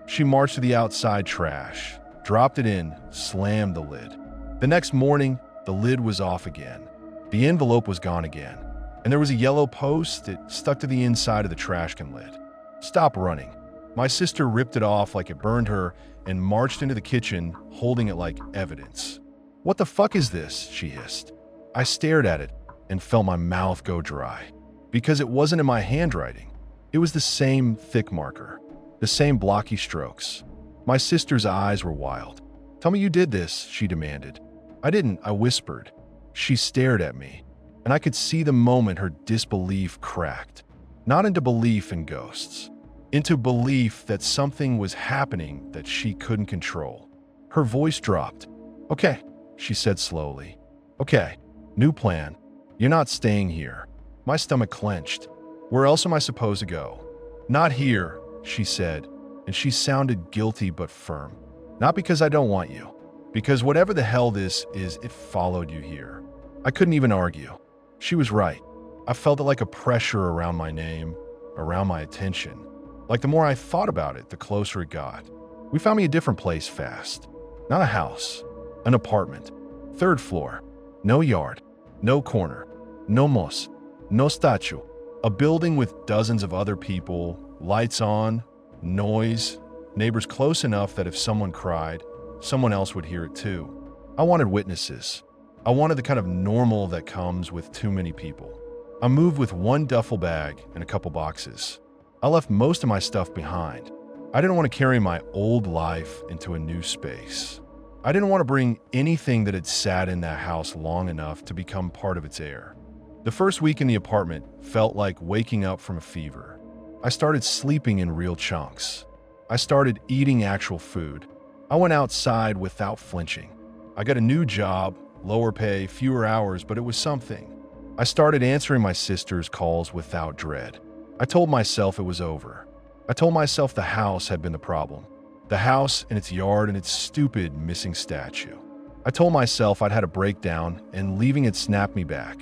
She marched to the outside trash, dropped it in, slammed the lid. The next morning, the lid was off again. The envelope was gone again, and there was a yellow post that stuck to the inside of the trash can lid. "Stop running." My sister ripped it off like it burned her and marched into the kitchen, holding it like evidence. "What the fuck is this?" she hissed. I stared at it and felt my mouth go dry, because it wasn't in my handwriting. It was the same thick marker, the same blocky strokes. My sister's eyes were wild. "Tell me you did this," she demanded. "I didn't," I whispered. She stared at me, and I could see the moment her disbelief cracked. Not into belief in ghosts, into belief that something was happening that she couldn't control. Her voice dropped. "Okay," she said slowly. "Okay, new plan. You're not staying here." My stomach clenched. "Where else am I supposed to go?" "Not here," she said, and she sounded guilty but firm. "Not because I don't want you. Because whatever the hell this is, it followed you here." I couldn't even argue. She was right. I felt it like a pressure around my name, around my attention. Like the more I thought about it, the closer it got. We found me a different place fast. Not a house, an apartment. 3rd floor. No yard, no corner, no mos, no statue. A building with dozens of other people, lights on, noise, neighbors close enough that if someone cried, someone else would hear it too. I wanted witnesses. I wanted the kind of normal that comes with too many people. I moved with one duffel bag and a couple boxes. I left most of my stuff behind. I didn't want to carry my old life into a new space. I didn't want to bring anything that had sat in that house long enough to become part of its air. The first week in the apartment felt like waking up from a fever. I started sleeping in real chunks. I started eating actual food. I went outside without flinching. I got a new job, lower pay, fewer hours, but it was something. I started answering my sister's calls without dread. I told myself it was over. I told myself the house had been the problem. The house and its yard and its stupid missing statue. I told myself I'd had a breakdown and leaving it snapped me back.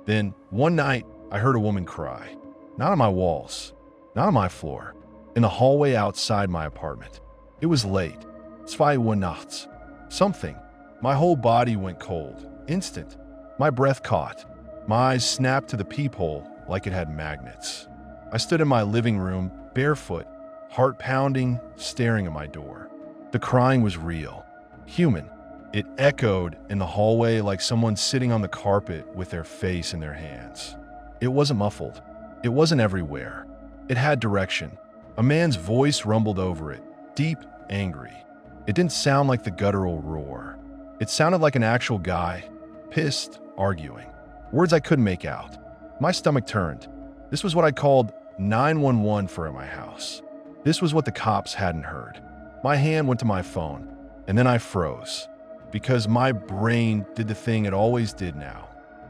Then, one night, I heard a woman cry. Not on my walls, not on my floor, in the hallway outside my apartment. It was late. 2 Uhr nachts. Something. My whole body went cold. Instant. My breath caught. My eyes snapped to the peephole like it had magnets. I stood in my living room, barefoot, heart pounding, staring at my door. The crying was real. Human. It echoed in the hallway like someone sitting on the carpet with their face in their hands. It wasn't muffled. It wasn't everywhere. It had direction. A man's voice rumbled over it, deep, angry. It didn't sound like the guttural roar. It sounded like an actual guy, pissed, arguing. Words I couldn't make out. My stomach turned. This was what I called 911 for at my house. This was what the cops hadn't heard. My hand went to my phone, and then I froze. Because my brain did the thing it always did now.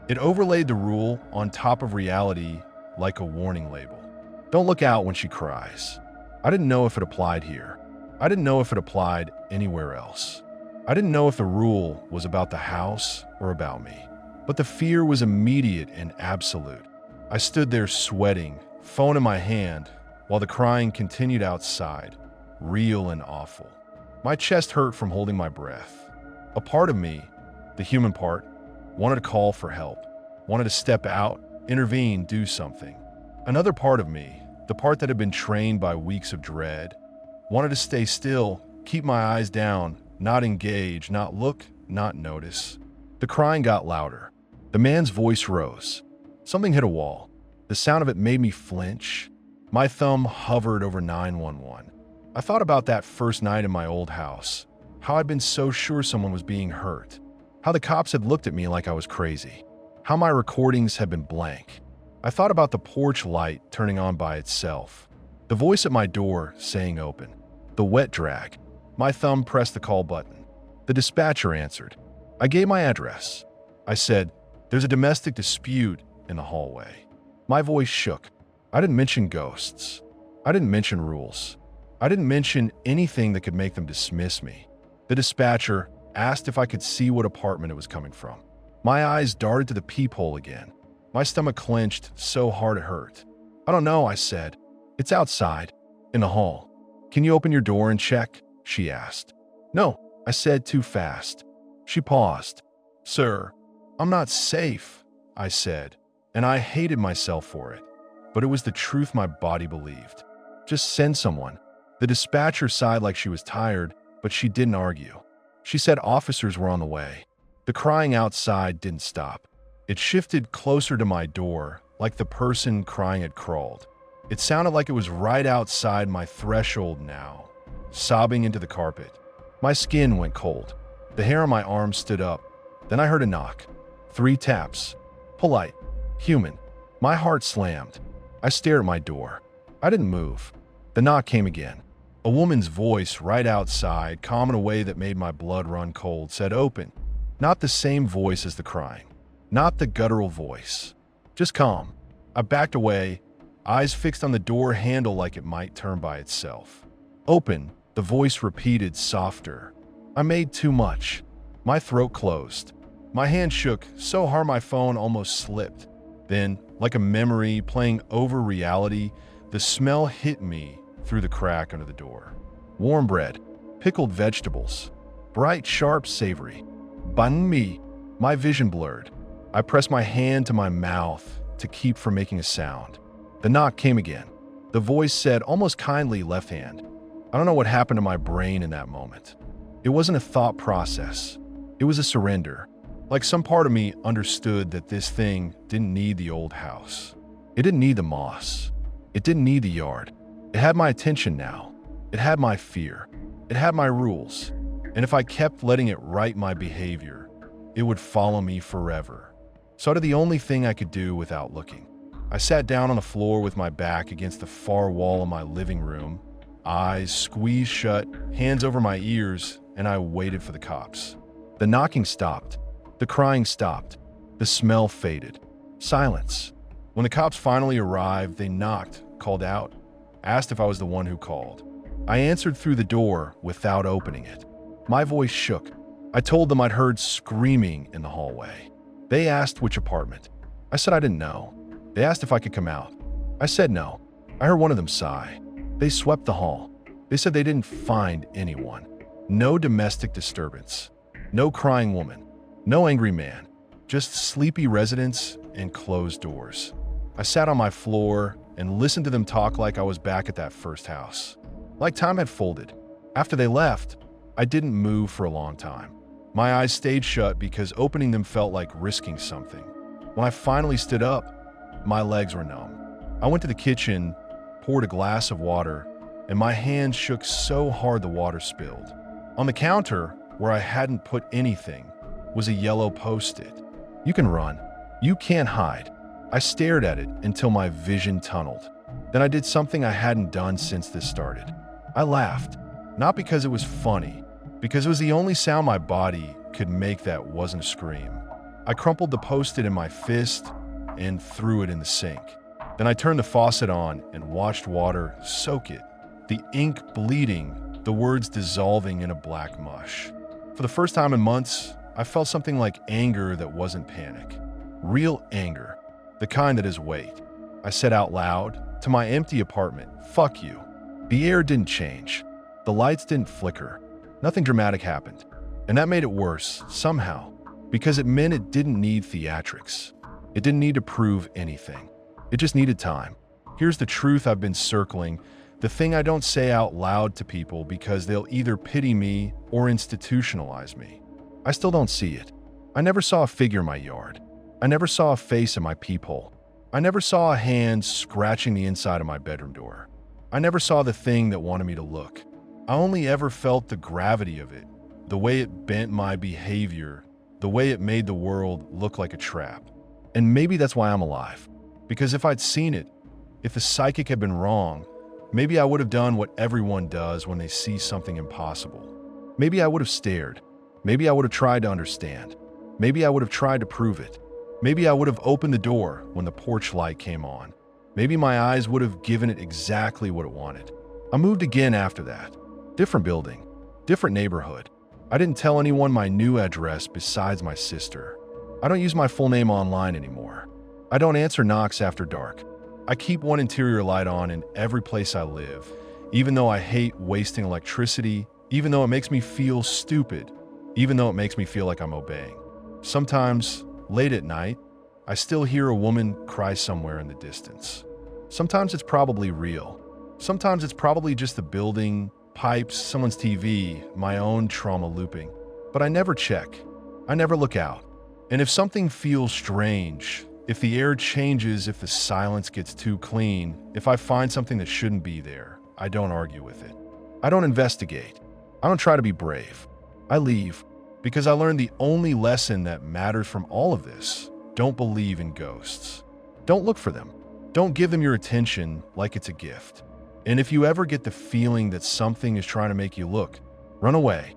It overlaid the rule on top of reality like a warning label. Don't look out when she cries. I didn't know if it applied here. I didn't know if it applied anywhere else. I didn't know if the rule was about the house or about me. But the fear was immediate and absolute. I stood there sweating, phone in my hand, while the crying continued outside, real and awful. My chest hurt from holding my breath. A part of me, the human part, wanted to call for help, wanted to step out, intervene, do something. Another part of me, the part that had been trained by weeks of dread, wanted to stay still, keep my eyes down, not engage, not look, not notice. The crying got louder. The man's voice rose. Something hit a wall. The sound of it made me flinch. My thumb hovered over 911. I thought about that first night in my old house. How I'd been so sure someone was being hurt. How the cops had looked at me like I was crazy. How my recordings had been blank. I thought about the porch light turning on by itself. The voice at my door saying open. The wet drag. My thumb pressed the call button. The dispatcher answered. I gave my address. I said, "There's a domestic dispute in the hallway." My voice shook. I didn't mention ghosts. I didn't mention rules. I didn't mention anything that could make them dismiss me. The dispatcher asked if I could see what apartment it was coming from. My eyes darted to the peephole again. My stomach clenched so hard it hurt. "I don't know," I said. "It's outside, in the hall. Can you open your door and check?" she asked. "No," I said too fast. She paused. "Sir, I'm not safe," I said, and I hated myself for it. But it was the truth my body believed. "Just send someone." The dispatcher sighed like she was tired, but she didn't argue. She said officers were on the way. The crying outside didn't stop. It shifted closer to my door, like the person crying had crawled. It sounded like it was right outside my threshold now, sobbing into the carpet. My skin went cold. The hair on my arm stood up. Then I heard a knock. 3 taps. Polite. Human. My heart slammed. I stared at my door. I didn't move. The knock came again. A woman's voice right outside, calm in a way that made my blood run cold, said open. Not the same voice as the crying. Not the guttural voice. Just calm. I backed away, eyes fixed on the door handle like it might turn by itself. Open, the voice repeated softer. I made too much. My throat closed. My hand shook so hard my phone almost slipped. Then, like a memory playing over reality, the smell hit me through the crack under the door. Warm bread, pickled vegetables, bright, sharp, savory. Banh mi. My vision blurred. I pressed my hand to my mouth to keep from making a sound. The knock came again. The voice said, almost kindly, left hand. I don't know what happened to my brain in that moment. It wasn't a thought process. It was a surrender. Like some part of me understood that this thing didn't need the old house. It didn't need the moss. It didn't need the yard. It had my attention now. It had my fear. It had my rules. And if I kept letting it write my behavior, it would follow me forever. So I did the only thing I could do without looking. I sat down on the floor with my back against the far wall of my living room, eyes squeezed shut, hands over my ears, and I waited for the cops. The knocking stopped. The crying stopped. The smell faded. Silence. When the cops finally arrived, they knocked, called out, asked if I was the one who called. I answered through the door without opening it. My voice shook. I told them I'd heard screaming in the hallway. They asked which apartment. I said I didn't know. They asked if I could come out. I said no. I heard one of them sigh. They swept the hall. They said they didn't find anyone. No domestic disturbance. No crying woman. No angry man. Just sleepy residents and closed doors. I sat on my floor and listened to them talk like I was back at that first house. Like time had folded. After they left, I didn't move for a long time. My eyes stayed shut because opening them felt like risking something. When I finally stood up, my legs were numb. I went to the kitchen, poured a glass of water, and my hands shook so hard the water spilled. On the counter, where I hadn't put anything, was a yellow Post-it. You can run. You can't hide. I stared at it until my vision tunneled. Then I did something I hadn't done since this started. I laughed. Not because it was funny, because it was the only sound my body could make that wasn't a scream. I crumpled the Post-it in my fist and threw it in the sink. Then I turned the faucet on and watched water soak it, the ink bleeding, the words dissolving in a black mush. For the first time in months, I felt something like anger that wasn't panic. Real anger, the kind that is weight. I said out loud to my empty apartment, "Fuck you." The air didn't change. The lights didn't flicker. Nothing dramatic happened. And that made it worse, somehow, because it meant it didn't need theatrics. It didn't need to prove anything. It just needed time. Here's the truth I've been circling, the thing I don't say out loud to people because they'll either pity me or institutionalize me. I still don't see it. I never saw a figure in my yard. I never saw a face in my peephole. I never saw a hand scratching the inside of my bedroom door. I never saw the thing that wanted me to look. I only ever felt the gravity of it, the way it bent my behavior, the way it made the world look like a trap. And maybe that's why I'm alive. Because if I'd seen it, if the psychic had been wrong, maybe I would have done what everyone does when they see something impossible. Maybe I would have stared. Maybe I would have tried to understand. Maybe I would have tried to prove it. Maybe I would have opened the door when the porch light came on. Maybe my eyes would have given it exactly what it wanted. I moved again after that. Different building, different neighborhood. I didn't tell anyone my new address besides my sister. I don't use my full name online anymore. I don't answer knocks after dark. I keep one interior light on in every place I live, even though I hate wasting electricity, even though it makes me feel stupid, even though it makes me feel like I'm obeying. Sometimes, late at night, I still hear a woman cry somewhere in the distance. Sometimes it's probably real. Sometimes it's probably just the building, pipes, someone's TV, my own trauma looping. But I never check. I never look out. And if something feels strange, if the air changes, if the silence gets too clean, if I find something that shouldn't be there, I don't argue with it. I don't investigate. I don't try to be brave. I leave because I learned the only lesson that matters from all of this. Don't believe in ghosts. Don't look for them. Don't give them your attention like it's a gift. And if you ever get the feeling that something is trying to make you look, run away.